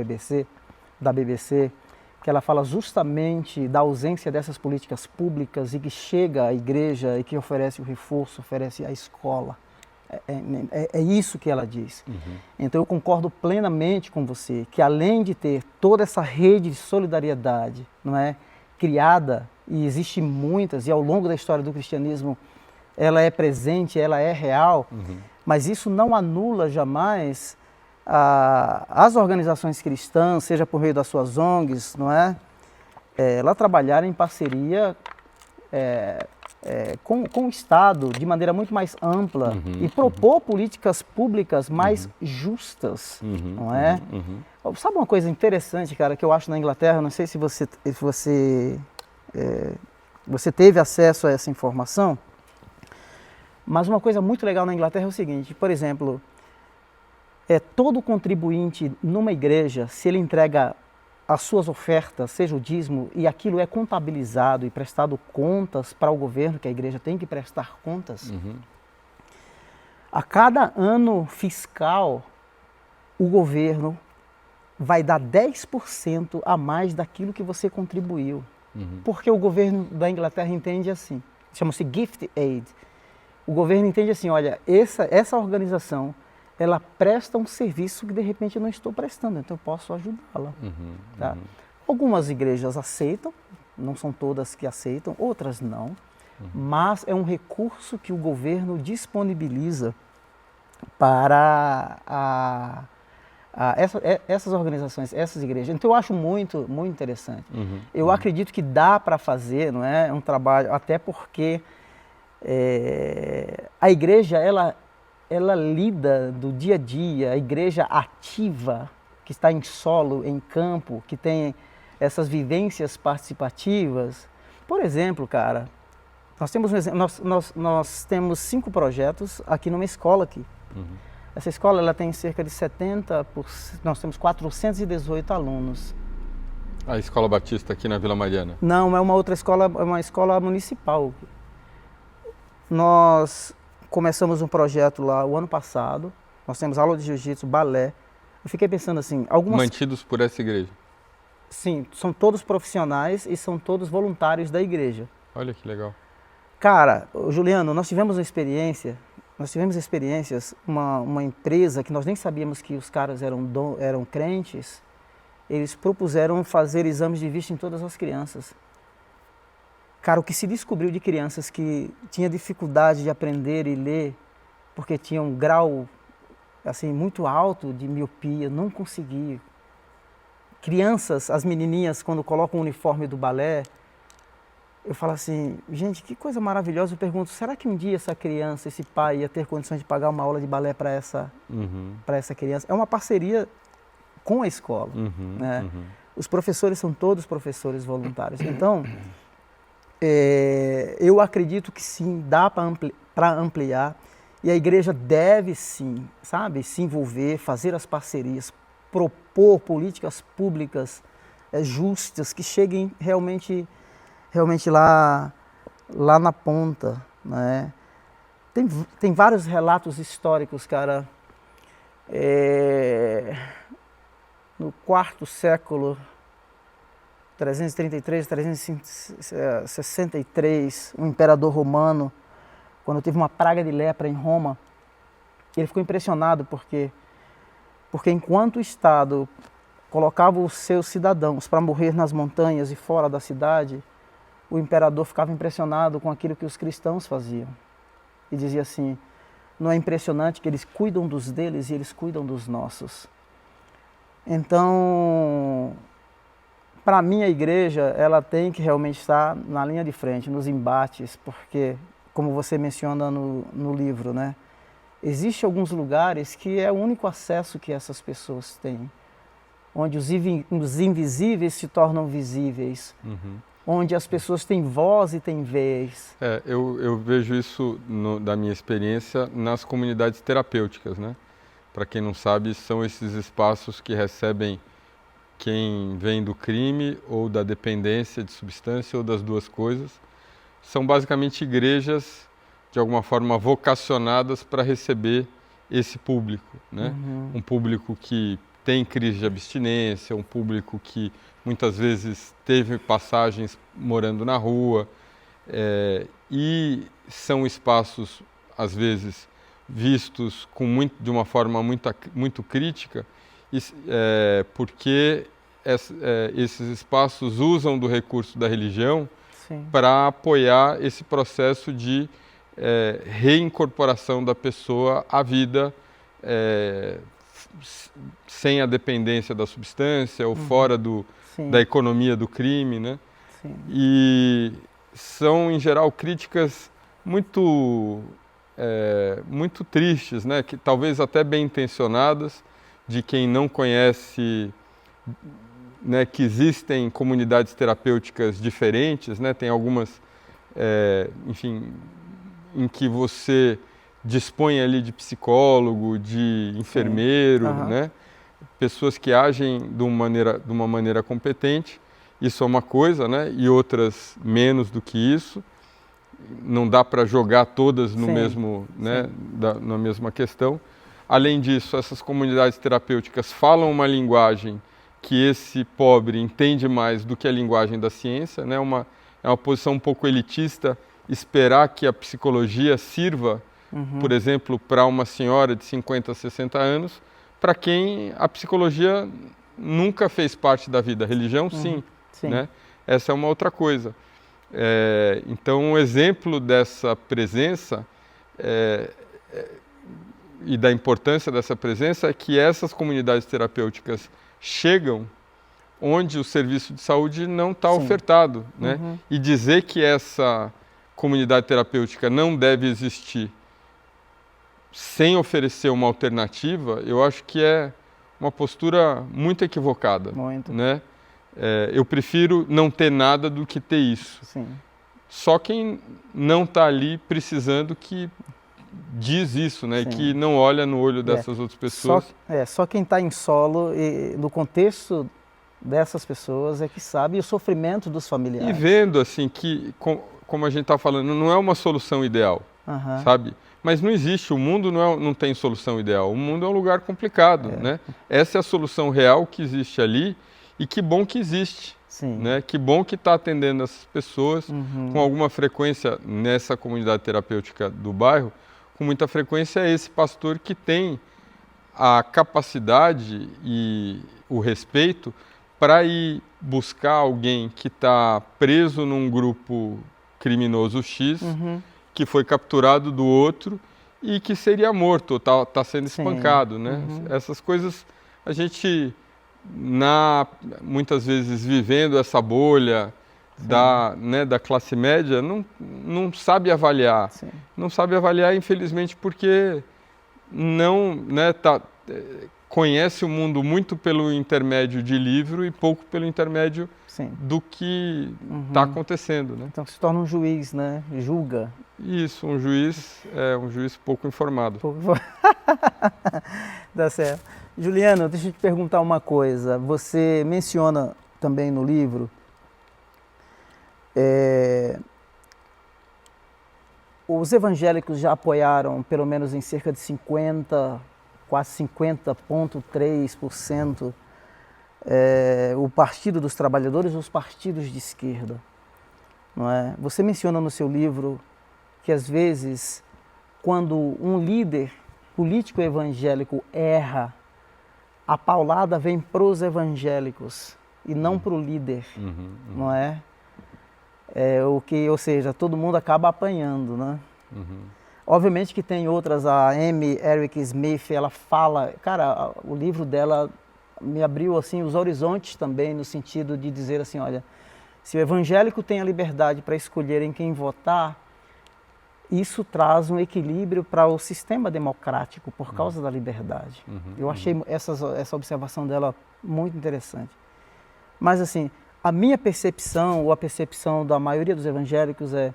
da BBC, que ela fala justamente da ausência dessas políticas públicas e que chega à igreja e que oferece o reforço, oferece a escola. É isso que ela diz. Uhum. Então eu concordo plenamente com você, que além de ter toda essa rede de solidariedade, não é, criada, e existe muitas, e ao longo da história do cristianismo ela é presente, ela é real, mas isso não anula jamais as organizações cristãs, seja por meio das suas ONGs, não é? Ela trabalhar em parceria com o Estado de maneira muito mais ampla e propor políticas públicas mais justas, não é? Sabe uma coisa interessante, cara, que eu acho na Inglaterra, não sei se você teve acesso a essa informação, mas uma coisa muito legal na Inglaterra é o seguinte, por exemplo, todo contribuinte numa igreja, se ele entrega as suas ofertas, seja o dízimo, e aquilo é contabilizado e prestado contas para o governo, que a igreja tem que prestar contas, a cada ano fiscal, o governo vai dar 10% a mais daquilo que você contribuiu. Porque o governo da Inglaterra entende assim, chama-se gift aid. O governo entende assim, olha, essa organização, ela presta um serviço que de repente eu não estou prestando, então eu posso ajudá-la. Tá? Algumas igrejas aceitam, não são todas que aceitam, outras não, mas é um recurso que o governo disponibiliza para essas organizações, essas igrejas. Então eu acho muito, muito interessante. Eu acredito que dá para fazer, não é, um trabalho, até porque a igreja, ela lida do dia a dia, a igreja ativa, que está em solo, em campo, que tem essas vivências participativas. Por exemplo, cara, nós temos 5 projetos aqui numa escola aqui. Essa escola ela tem cerca de 70%, nós temos 418 alunos. A Escola Batista aqui na Vila Mariana? Não, é uma outra escola, é uma escola municipal. Nós começamos um projeto lá o ano passado, nós temos aula de jiu-jitsu, balé. Eu fiquei pensando assim, Mantidos por essa igreja? Sim, são todos profissionais e são todos voluntários da igreja. Olha que legal. Cara, Juliano, nós tivemos experiências, uma empresa que nós nem sabíamos que os caras eram crentes, eles propuseram fazer exames de vista em todas as crianças. Cara, o que se descobriu de crianças que tinha dificuldade de aprender e ler, porque tinha um grau assim, muito alto de miopia, não conseguia. Crianças, as menininhas, quando colocam o uniforme do balé, eu falo assim, gente, que coisa maravilhosa. Eu pergunto, será que um dia essa criança, esse pai ia ter condições de pagar uma aula de balé para essa criança? É uma parceria com a escola. Né? Os professores são todos professores voluntários. Então, eu acredito que sim, dá para ampliar. E a igreja deve sim, sabe, se envolver, fazer as parcerias, propor políticas públicas justas, que cheguem realmente lá na ponta, né? Tem vários relatos históricos, cara. No 4º século, 333, 363, um imperador romano, quando teve uma praga de lepra em Roma, ele ficou impressionado porque enquanto o Estado colocava os seus cidadãos para morrer nas montanhas e fora da cidade, o imperador ficava impressionado com aquilo que os cristãos faziam. E dizia assim, não é impressionante que eles cuidam dos deles e eles cuidam dos nossos. Então, para mim a igreja, ela tem que realmente estar na linha de frente, nos embates, porque, como você menciona no livro, né? Existem alguns lugares que é o único acesso que essas pessoas têm, onde os invisíveis se tornam visíveis, onde as pessoas têm voz e têm vez. Eu vejo isso da minha experiência nas comunidades terapêuticas, né? Para quem não sabe, são esses espaços que recebem quem vem do crime ou da dependência de substância ou das duas coisas. São basicamente igrejas, de alguma forma, vocacionadas para receber esse público, né? Um público que tem crise de abstinência, um público que muitas vezes teve passagens morando na rua, e são espaços, às vezes, vistos de uma forma muito crítica, porque esses espaços usam do recurso da religião para apoiar esse processo de reincorporação da pessoa à vida, sem a dependência da substância ou fora da economia do crime, né? E são, em geral, críticas muito tristes, né? Que talvez até bem intencionadas, de quem não conhece, né, que existem comunidades terapêuticas diferentes, né? Tem algumas, enfim, em que você dispõe ali de psicólogo, de enfermeiro, né? Pessoas que agem de uma maneira competente. Isso é uma coisa, né? E outras menos do que isso. Não dá para jogar todas no mesmo, né? Na mesma questão. Além disso, essas comunidades terapêuticas falam uma linguagem que esse pobre entende mais do que a linguagem da ciência, né? É uma posição um pouco elitista esperar que a psicologia sirva, por exemplo, para uma senhora de 50, 60 anos, para quem a psicologia nunca fez parte da vida. A religião, sim. Né? Essa é uma outra coisa. Então, um exemplo dessa presença e da importância dessa presença é que essas comunidades terapêuticas chegam onde o serviço de saúde não está ofertado, né? E dizer que essa comunidade terapêutica não deve existir sem oferecer uma alternativa, eu acho que é uma postura muito equivocada. Né? Eu prefiro não ter nada do que ter isso. Só quem não está ali precisando que diz isso, né? Que não olha no olho dessas outras pessoas. Só quem está em solo e no contexto dessas pessoas é que sabe o sofrimento dos familiares. E vendo assim que, como a gente está falando, não é uma solução ideal, sabe? Mas não existe, o mundo não tem solução ideal, o mundo é um lugar complicado, né? Essa é a solução real que existe ali e que bom que existe, né? Que bom que está atendendo essas pessoas com alguma frequência nessa comunidade terapêutica do bairro, com muita frequência é esse pastor que tem a capacidade e o respeito para ir buscar alguém que está preso num grupo criminoso X, que foi capturado do outro e que seria morto, está sendo espancado, né? Essas coisas a gente, muitas vezes vivendo essa bolha da classe média, não sabe avaliar. Não sabe avaliar, infelizmente, porque não, né, conhece o mundo muito pelo intermédio de livro e pouco pelo intermédio do que está acontecendo, né? Então se torna um juiz, né? Julga. Isso, um juiz pouco informado. Tá certo. Juliano, deixa eu te perguntar uma coisa. Você menciona também no livro os evangélicos já apoiaram, pelo menos em cerca de 50, quase 50,3% o Partido dos Trabalhadores, os partidos de esquerda, não é? Você menciona no seu livro que às vezes, quando um líder político evangélico erra, a paulada vem para os evangélicos e não para o líder, não é? Ou seja, todo mundo acaba apanhando, né? Obviamente que tem outras, a Amy Eric Smith, ela fala, cara, o livro dela me abriu assim os horizontes também, no sentido de dizer assim, olha, se o evangélico tem a liberdade para escolher em quem votar, isso traz um equilíbrio para o sistema democrático por causa da liberdade. Eu achei essa observação dela muito interessante. Mas assim, a minha percepção, ou a percepção da maioria dos evangélicos é,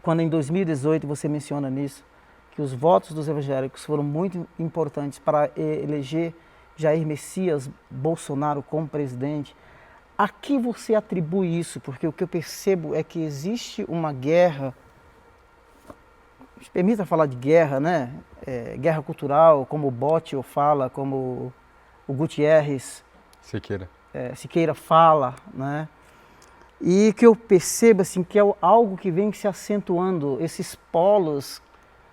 quando em 2018 você menciona nisso, que os votos dos evangélicos foram muito importantes para eleger Jair Messias Bolsonaro como presidente, a que você atribui isso? Porque o que eu percebo é que existe uma guerra, permita falar de guerra, né? Guerra cultural, como o Botti fala, como o Gutierrez Siqueira fala, né? E que eu percebo assim, que é algo que vem se acentuando, esses polos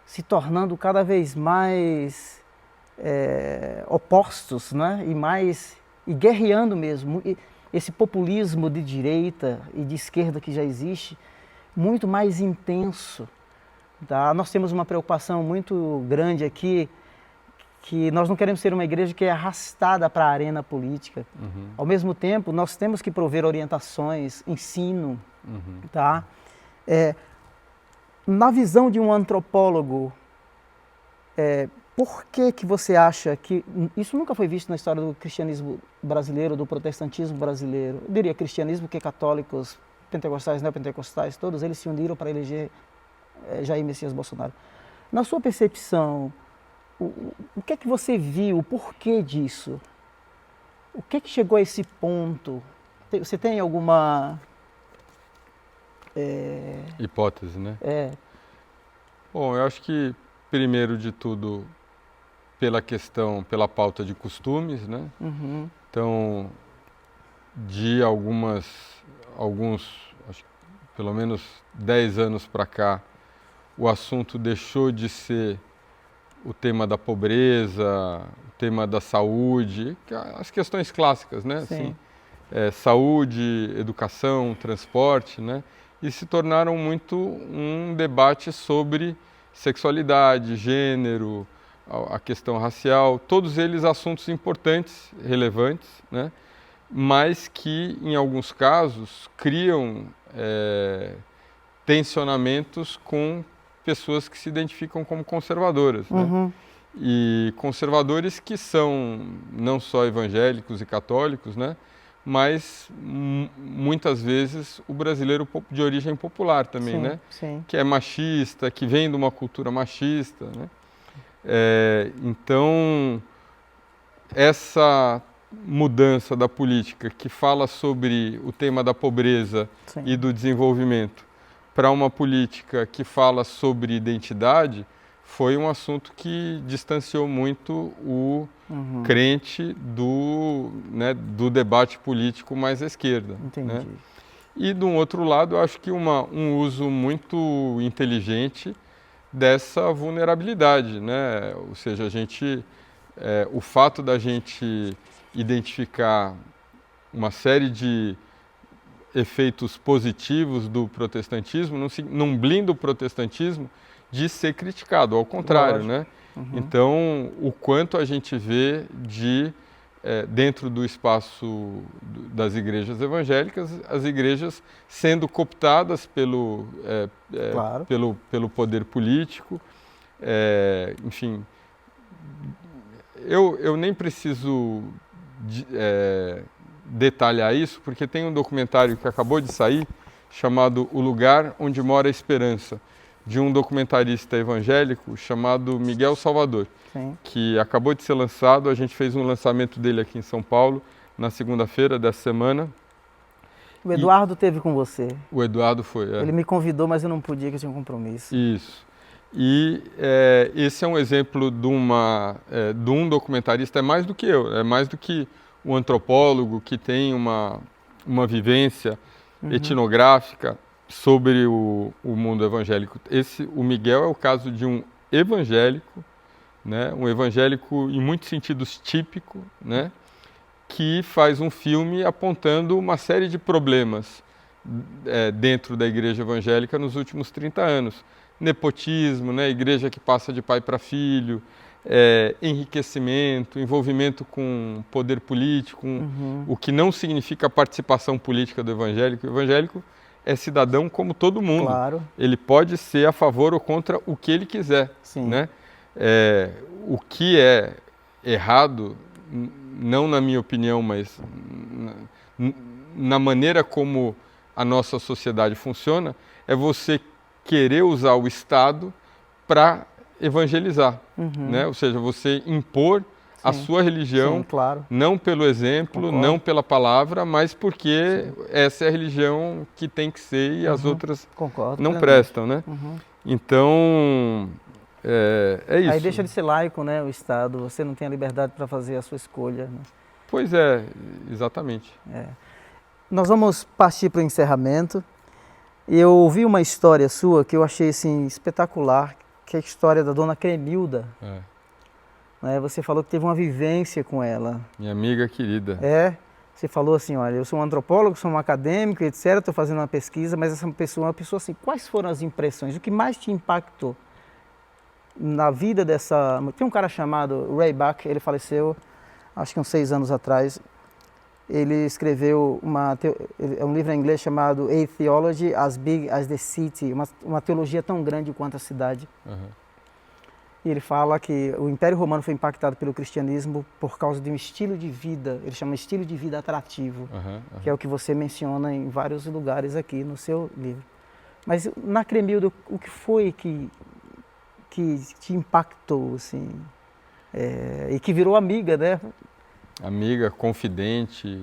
se tornando cada vez mais opostos, né? E guerreando mesmo. Esse populismo de direita e de esquerda que já existe, muito mais intenso. Tá? Nós temos uma preocupação muito grande aqui, que nós não queremos ser uma igreja que é arrastada para a arena política. Ao mesmo tempo, nós temos que prover orientações, ensino. Tá? Na visão de um antropólogo, por que você acha que... Isso nunca foi visto na história do cristianismo brasileiro, do protestantismo brasileiro. Eu diria cristianismo, porque católicos, pentecostais, neopentecostais, todos eles se uniram para eleger Jair Messias Bolsonaro. Na sua percepção, o que é que você viu, o porquê disso? O que é que chegou a esse ponto? Você tem alguma... hipótese, né? Bom, eu acho que, primeiro de tudo, pela pauta de costumes, né? Então, de acho que pelo menos 10 anos para cá, o assunto deixou de ser o tema da pobreza, o tema da saúde, as questões clássicas, né? Assim, saúde, educação, transporte, né? E se tornaram muito um debate sobre sexualidade, gênero, a questão racial, todos eles assuntos importantes, relevantes, né? Mas que, em alguns casos, criam tensionamentos com pessoas que se identificam como conservadoras, né? E conservadores que são não só evangélicos e católicos, né? Mas muitas vezes o brasileiro de origem popular também, né? Que é machista, que vem de uma cultura machista, né? Então, essa mudança da política que fala sobre o tema da pobreza e do desenvolvimento para uma política que fala sobre identidade foi um assunto que distanciou muito o crente do debate político mais à esquerda. Né? E, de um outro lado, eu acho que um uso muito inteligente dessa vulnerabilidade, né? Ou seja, o fato da gente identificar uma série de efeitos positivos do protestantismo não blinda o protestantismo de ser criticado, ao contrário, né? Então, o quanto a gente vê dentro do espaço das igrejas evangélicas, as igrejas sendo cooptadas pelo poder político, enfim, eu nem preciso detalhar isso, porque tem um documentário que acabou de sair, chamado O Lugar Onde Mora a Esperança, de um documentarista evangélico chamado Miguel Salvador, que acabou de ser lançado. A gente fez um lançamento dele aqui em São Paulo, na segunda-feira dessa semana. O Eduardo esteve com você. O Eduardo foi, Ele me convidou, mas eu não podia, que eu tinha um compromisso. Isso. E esse é um exemplo de um documentarista, é mais do que eu, é mais do que o antropólogo que tem uma vivência etnográfica sobre o mundo evangélico. O Miguel é o caso de um evangélico, né? Um evangélico em muitos sentidos típico, né? Que faz um filme apontando uma série de problemas dentro da igreja evangélica nos últimos 30 anos. Nepotismo, né? Igreja que passa de pai para filho, enriquecimento, envolvimento com poder político, o que não significa participação política do evangélico. O evangélico é cidadão como todo mundo. Claro. Ele pode ser a favor ou contra o que ele quiser. Sim. Né? O que é errado, não na minha opinião, mas na maneira como a nossa sociedade funciona, é você querer usar o Estado para evangelizar, né? Ou seja, você impor a sua religião, sim, claro. não pelo exemplo, Concordo. não pela palavra, mas porque essa é a religião que tem que ser e as outras Concordo, não plenamente. prestam, né? Então, é isso. Aí deixa de ser laico, né, o Estado, você não tem a liberdade para fazer a sua escolha. Né? Pois é, exatamente. Nós vamos partir para o encerramento. Eu ouvi uma história sua que eu achei assim, espetacular, que é a história da dona Cremilda. Né? Você falou que teve uma vivência com ela. Minha amiga querida. Você falou assim, olha, eu sou um antropólogo, sou um acadêmico, etc. Estou fazendo uma pesquisa, mas essa pessoa é uma pessoa assim. Quais foram as impressões? O que mais te impactou na vida dessa... Tem um cara chamado Ray Bach, ele faleceu, acho que uns 6 anos atrás. Ele escreveu um livro em inglês chamado A Theology as Big as the City, uma teologia tão grande quanto a cidade. E ele fala que o Império Romano foi impactado pelo cristianismo por causa de um estilo de vida, ele chama estilo de vida atrativo, que é o que você menciona em vários lugares aqui no seu livro. Mas na Cremilda, o que foi que te impactou, assim, e que virou amiga, né? Amiga, confidente,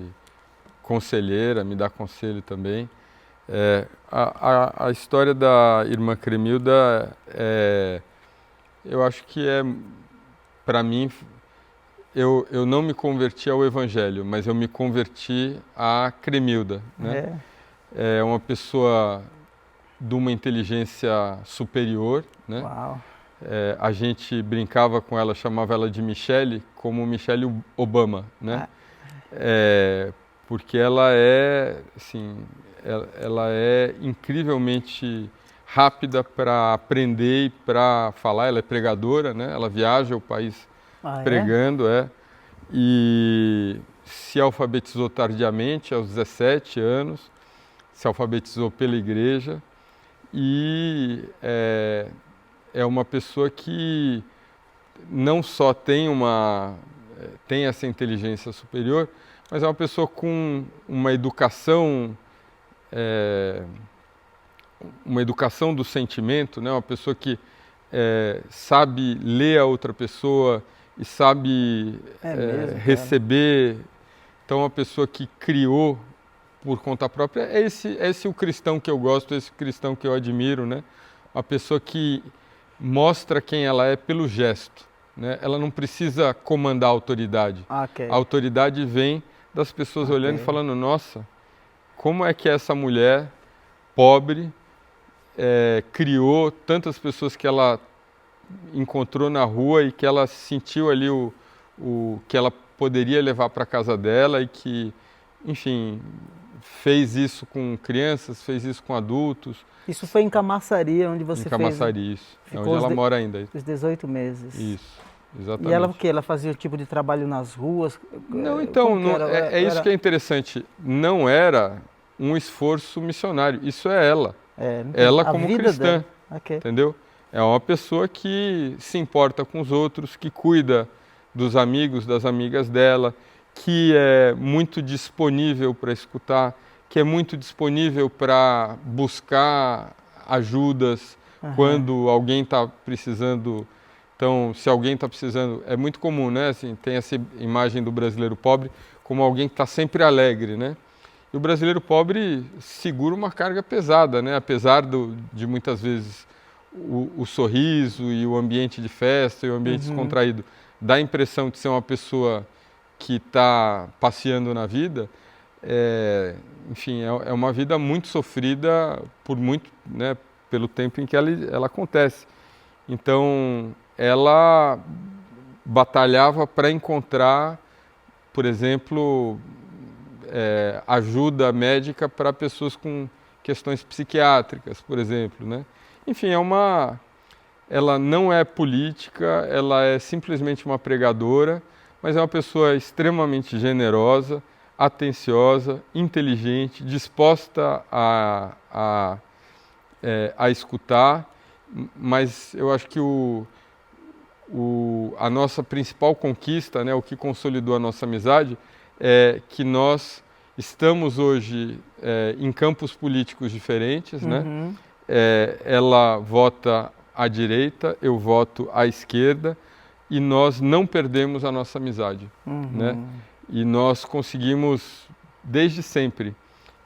conselheira, me dá conselho também. A história da irmã Cremilda, eu acho que para mim, eu não me converti ao Evangelho, mas eu me converti à Cremilda. Né? É uma pessoa de uma inteligência superior, né? Uau. A gente brincava com ela, chamava ela de Michelle, como Michelle Obama, né? Porque ela assim, ela é incrivelmente rápida para aprender e para falar. Ela é pregadora, né? Ela viaja o país pregando, e se alfabetizou tardiamente, aos 17 anos, se alfabetizou pela igreja e é uma pessoa que não só tem essa inteligência superior, mas é uma pessoa com uma educação do sentimento, né? Uma pessoa que sabe ler a outra pessoa e sabe receber. Então, uma pessoa que criou por conta própria. É esse o cristão que eu gosto, esse cristão que eu admiro, né? Uma pessoa que mostra quem ela é pelo gesto, né? Ela não precisa comandar a autoridade. A autoridade vem das pessoas olhando e falando, nossa, como é que essa mulher pobre criou tantas pessoas que ela encontrou na rua e que ela sentiu ali o que ela poderia levar para casa dela e que, enfim, fez isso com crianças, fez isso com adultos. Isso foi em Camaçari, onde você fez? Em Camaçari, isso. É onde ela mora ainda. Os 18 meses. Isso, exatamente. E ela o quê? Ela fazia o tipo de trabalho nas ruas? Não, então, isso que é interessante. Não era um esforço missionário, isso é ela. Ela como cristã, entendeu? É uma pessoa que se importa com os outros, que cuida dos amigos, das amigas dela, que é muito disponível para escutar, que é muito disponível para buscar ajudas quando alguém está precisando. Então, se alguém está precisando, é muito comum, né? Assim, tem essa imagem do brasileiro pobre como alguém que está sempre alegre, né? E o brasileiro pobre segura uma carga pesada, né? Apesar de muitas vezes o sorriso e o ambiente de festa e o ambiente descontraído, dá a impressão de ser uma pessoa que está passeando na vida, enfim, é uma vida muito sofrida né, pelo tempo em que ela acontece. Então, ela batalhava para encontrar, por exemplo, ajuda médica para pessoas com questões psiquiátricas, por exemplo, né? Enfim, ela não é política, ela é simplesmente uma pregadora, mas é uma pessoa extremamente generosa, atenciosa, inteligente, disposta a escutar, mas eu acho que a nossa principal conquista, né, o que consolidou a nossa amizade, é que nós estamos hoje em campos políticos diferentes, né? Ela vota à direita, eu voto à esquerda, e nós não perdemos a nossa amizade, né? E nós conseguimos, desde sempre,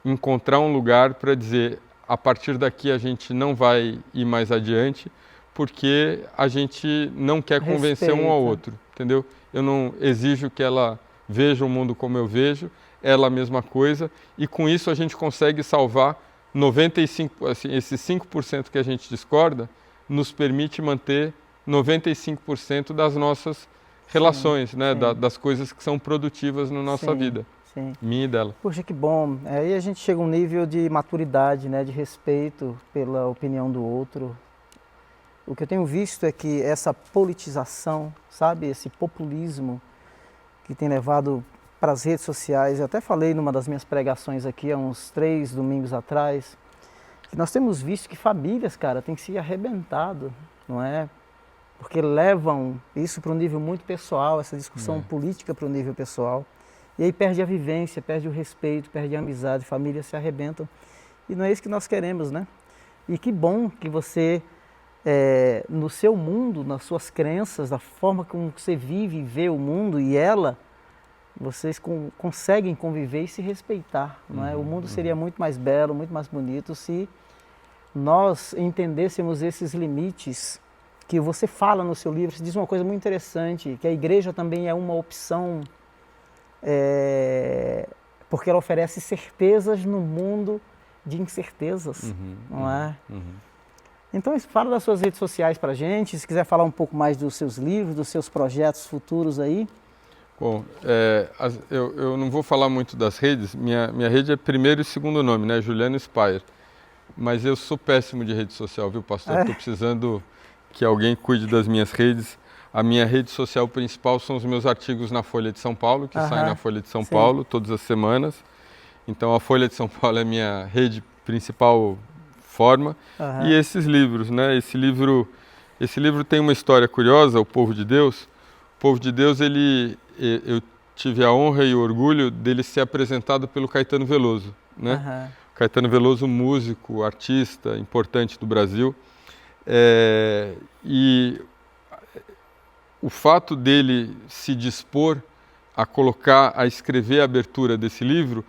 encontrar um lugar para dizer, a partir daqui a gente não vai ir mais adiante, porque a gente não quer convencer um ao outro, entendeu? Eu não exijo que ela veja o mundo como eu vejo, ela a mesma coisa, e com isso a gente consegue salvar 95%, assim, esses 5% que a gente discorda, nos permite manter 95% das nossas relações, né? Das coisas que são produtivas na nossa vida, minha e dela. Poxa, que bom. Aí a gente chega a um nível de maturidade, né? De respeito pela opinião do outro. O que eu tenho visto é que essa politização, sabe, esse populismo que tem levado para as redes sociais, eu até falei numa das minhas pregações aqui há uns 3 domingos atrás, que nós temos visto que famílias, cara, têm se arrebentado, não é? Porque levam isso para um nível muito pessoal, essa discussão política para um nível pessoal, e aí perde a vivência, perde o respeito, perde a amizade, famílias se arrebentam, e não é isso que nós queremos, né? E que bom que você, no seu mundo, nas suas crenças, da forma como você vive e vê o mundo e vocês conseguem conviver e se respeitar, não é? O mundo seria muito mais belo, muito mais bonito se nós entendêssemos esses limites que você fala no seu livro. Você diz uma coisa muito interessante, que a igreja também é uma opção, porque ela oferece certezas no mundo de incertezas, não é? Então, fala das suas redes sociais para a gente, se quiser falar um pouco mais dos seus livros, dos seus projetos futuros aí. Bom, eu não vou falar muito das redes, minha rede é primeiro e segundo nome, né? Juliano Spire. Mas eu sou péssimo de rede social, viu, pastor? Estou precisando que alguém cuide das minhas redes. A minha rede social principal são os meus artigos na Folha de São Paulo, que saem na Folha de São Paulo todas as semanas. Então a Folha de São Paulo é a minha rede principal forma. E esses livros, né? Esse livro tem uma história curiosa, O Povo de Deus. O Povo de Deus, eu tive a honra e o orgulho dele ser apresentado pelo Caetano Veloso, né? Caetano Veloso, músico, artista importante do Brasil. E o fato dele se dispor a escrever a abertura desse livro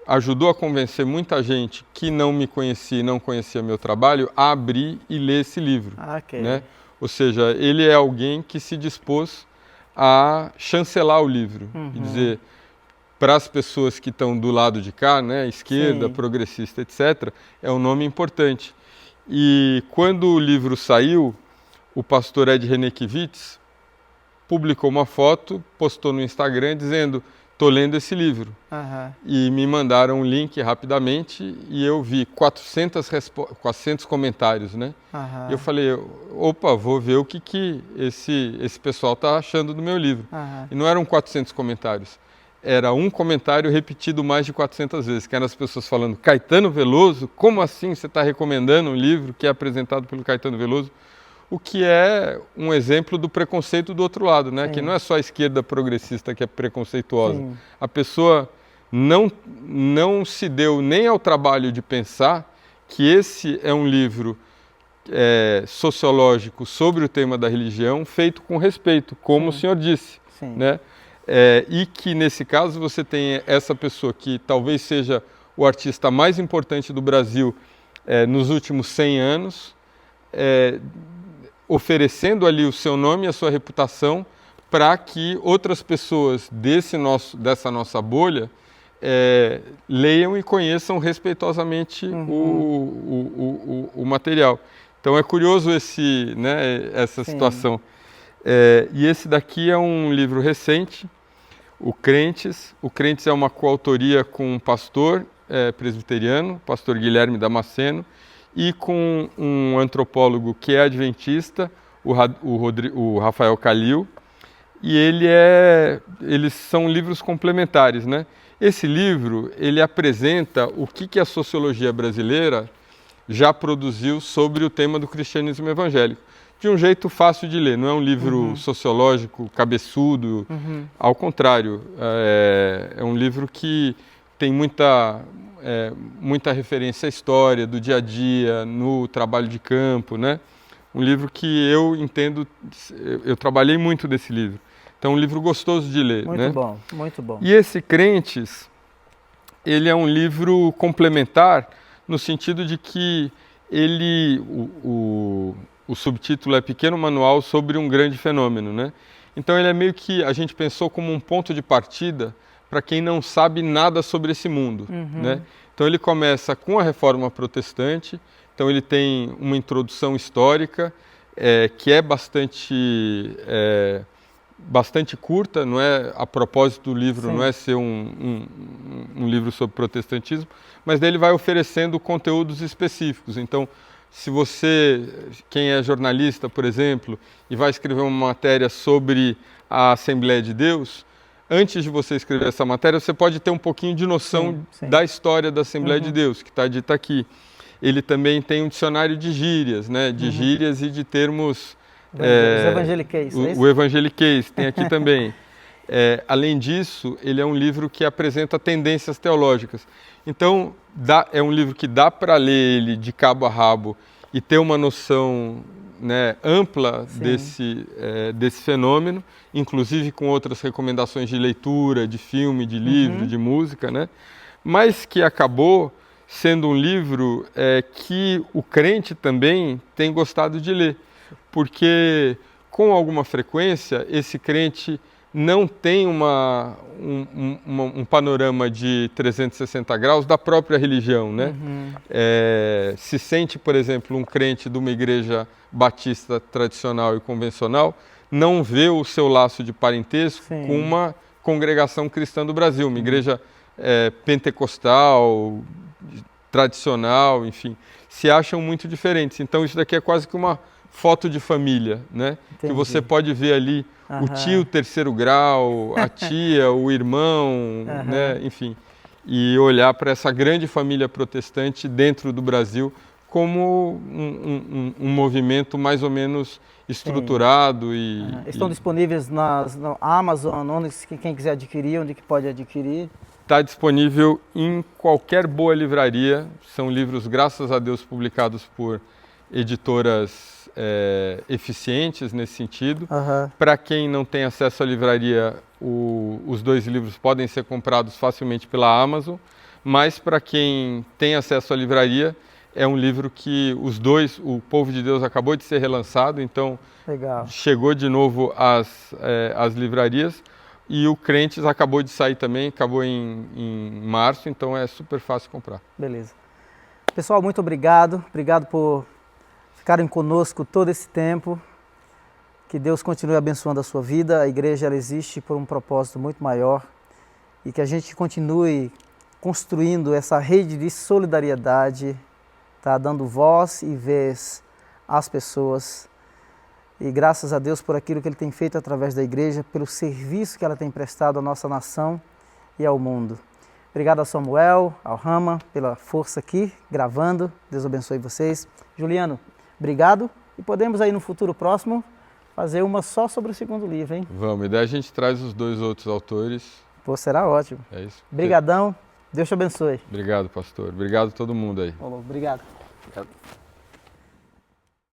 ajudou a convencer muita gente que não me conhecia e não conhecia meu trabalho a abrir e ler esse livro, né? Ou seja, ele é alguém que se dispôs a chancelar o livro e dizer para as pessoas que estão do lado de cá, né, esquerda, progressista, etc., é um nome importante. E quando o livro saiu, o pastor Ed Renekiewicz publicou uma foto, postou no Instagram dizendo: "Estou lendo esse livro". E me mandaram um link rapidamente e eu vi 400 comentários, né? E eu falei: opa, vou ver o que esse pessoal está achando do meu livro. E não eram 400 comentários. Era um comentário repetido mais de 400 vezes, que eram as pessoas falando: Caetano Veloso, como assim você está recomendando um livro que é apresentado pelo Caetano Veloso? O que é um exemplo do preconceito do outro lado, né? Que não é só a esquerda progressista que é preconceituosa. A pessoa não se deu nem ao trabalho de pensar que esse é um livro sociológico sobre o tema da religião, feito com respeito, como o senhor disse, né? E que, nesse caso, você tem essa pessoa que talvez seja o artista mais importante do Brasil nos últimos 100 anos, oferecendo ali o seu nome e a sua reputação para que outras pessoas dessa nossa bolha leiam e conheçam respeitosamente o material. Então é curioso essa situação. E esse daqui é um livro recente, o Crentes. O Crentes é uma coautoria com um pastor presbiteriano, pastor Guilherme Damasceno, e com um antropólogo que é adventista, o Rafael Calil. E eles são livros complementares, né? Esse livro, ele apresenta o que a sociologia brasileira já produziu sobre o tema do cristianismo evangélico, de um jeito fácil de ler. Não é um livro sociológico, cabeçudo, ao contrário. É um livro que tem muita referência à história, do dia a dia, no trabalho de campo, né? Um livro que eu entendo, eu trabalhei muito desse livro. Então, é um livro gostoso de ler. Muito bom, muito bom. E esse Crentes, ele é um livro complementar no sentido de que o subtítulo é Pequeno Manual sobre um Grande Fenômeno, né? Então, ele é meio que, a gente pensou como um ponto de partida para quem não sabe nada sobre esse mundo, né? Então, ele começa com a Reforma Protestante, então ele tem uma introdução histórica que é bastante curta, não é a propósito do livro, não é ser um livro sobre protestantismo, mas daí ele vai oferecendo conteúdos específicos. Então, quem é jornalista, por exemplo, e vai escrever uma matéria sobre a Assembleia de Deus, antes de você escrever essa matéria, você pode ter um pouquinho de noção da história da Assembleia de Deus, que está dita aqui. Ele também tem um dicionário de gírias, né? De gírias e de termos... Os evangeliqueis. O evangeliquez tem aqui também. Além disso, ele é um livro que apresenta tendências teológicas. Então, é um livro que dá para ler ele de cabo a rabo e ter uma noção, né, ampla desse fenômeno, inclusive com outras recomendações de leitura, de filme, de livro, de música, né? Mas que acabou sendo um livro que o crente também tem gostado de ler, porque com alguma frequência esse crente não tem um panorama de 360 graus da própria religião, né? Se sente, por exemplo, um crente de uma igreja batista tradicional e convencional, não vê o seu laço de parentesco com uma congregação cristã do Brasil, uma igreja pentecostal, tradicional, enfim, se acham muito diferentes. Então isso daqui é quase que uma foto de família, né? Que você pode ver ali o tio terceiro grau, a tia, o irmão, né? Enfim, e olhar para essa grande família protestante dentro do Brasil como um movimento mais ou menos estruturado. Estão disponíveis na Amazon, onde quem quiser adquirir, onde que pode adquirir? Está disponível em qualquer boa livraria. São livros, graças a Deus, publicados por editoras eficientes nesse sentido. Para quem não tem acesso à livraria, os dois livros podem ser comprados facilmente pela Amazon, mas para quem tem acesso à livraria, é um livro que o Povo de Deus acabou de ser relançado, então chegou de novo às livrarias. E o Crentes acabou de sair também, acabou em março, então é super fácil comprar. Beleza. Pessoal, muito obrigado. Obrigado por ficarem conosco todo esse tempo. Que Deus continue abençoando a sua vida. A igreja ela existe por um propósito muito maior. E que a gente continue construindo essa rede de solidariedade, tá? Dando voz e vez às pessoas. E graças a Deus por aquilo que Ele tem feito através da igreja, pelo serviço que ela tem prestado à nossa nação e ao mundo. Obrigado ao Samuel, ao Rama, pela força aqui, gravando. Deus abençoe vocês. Juliano, obrigado. E podemos aí no futuro próximo fazer uma só sobre o segundo livro, hein? Vamos, e daí a gente traz os dois outros autores. Pô, será ótimo. É isso. Obrigadão. Deus te abençoe. Obrigado, pastor. Obrigado a todo mundo aí. Obrigado.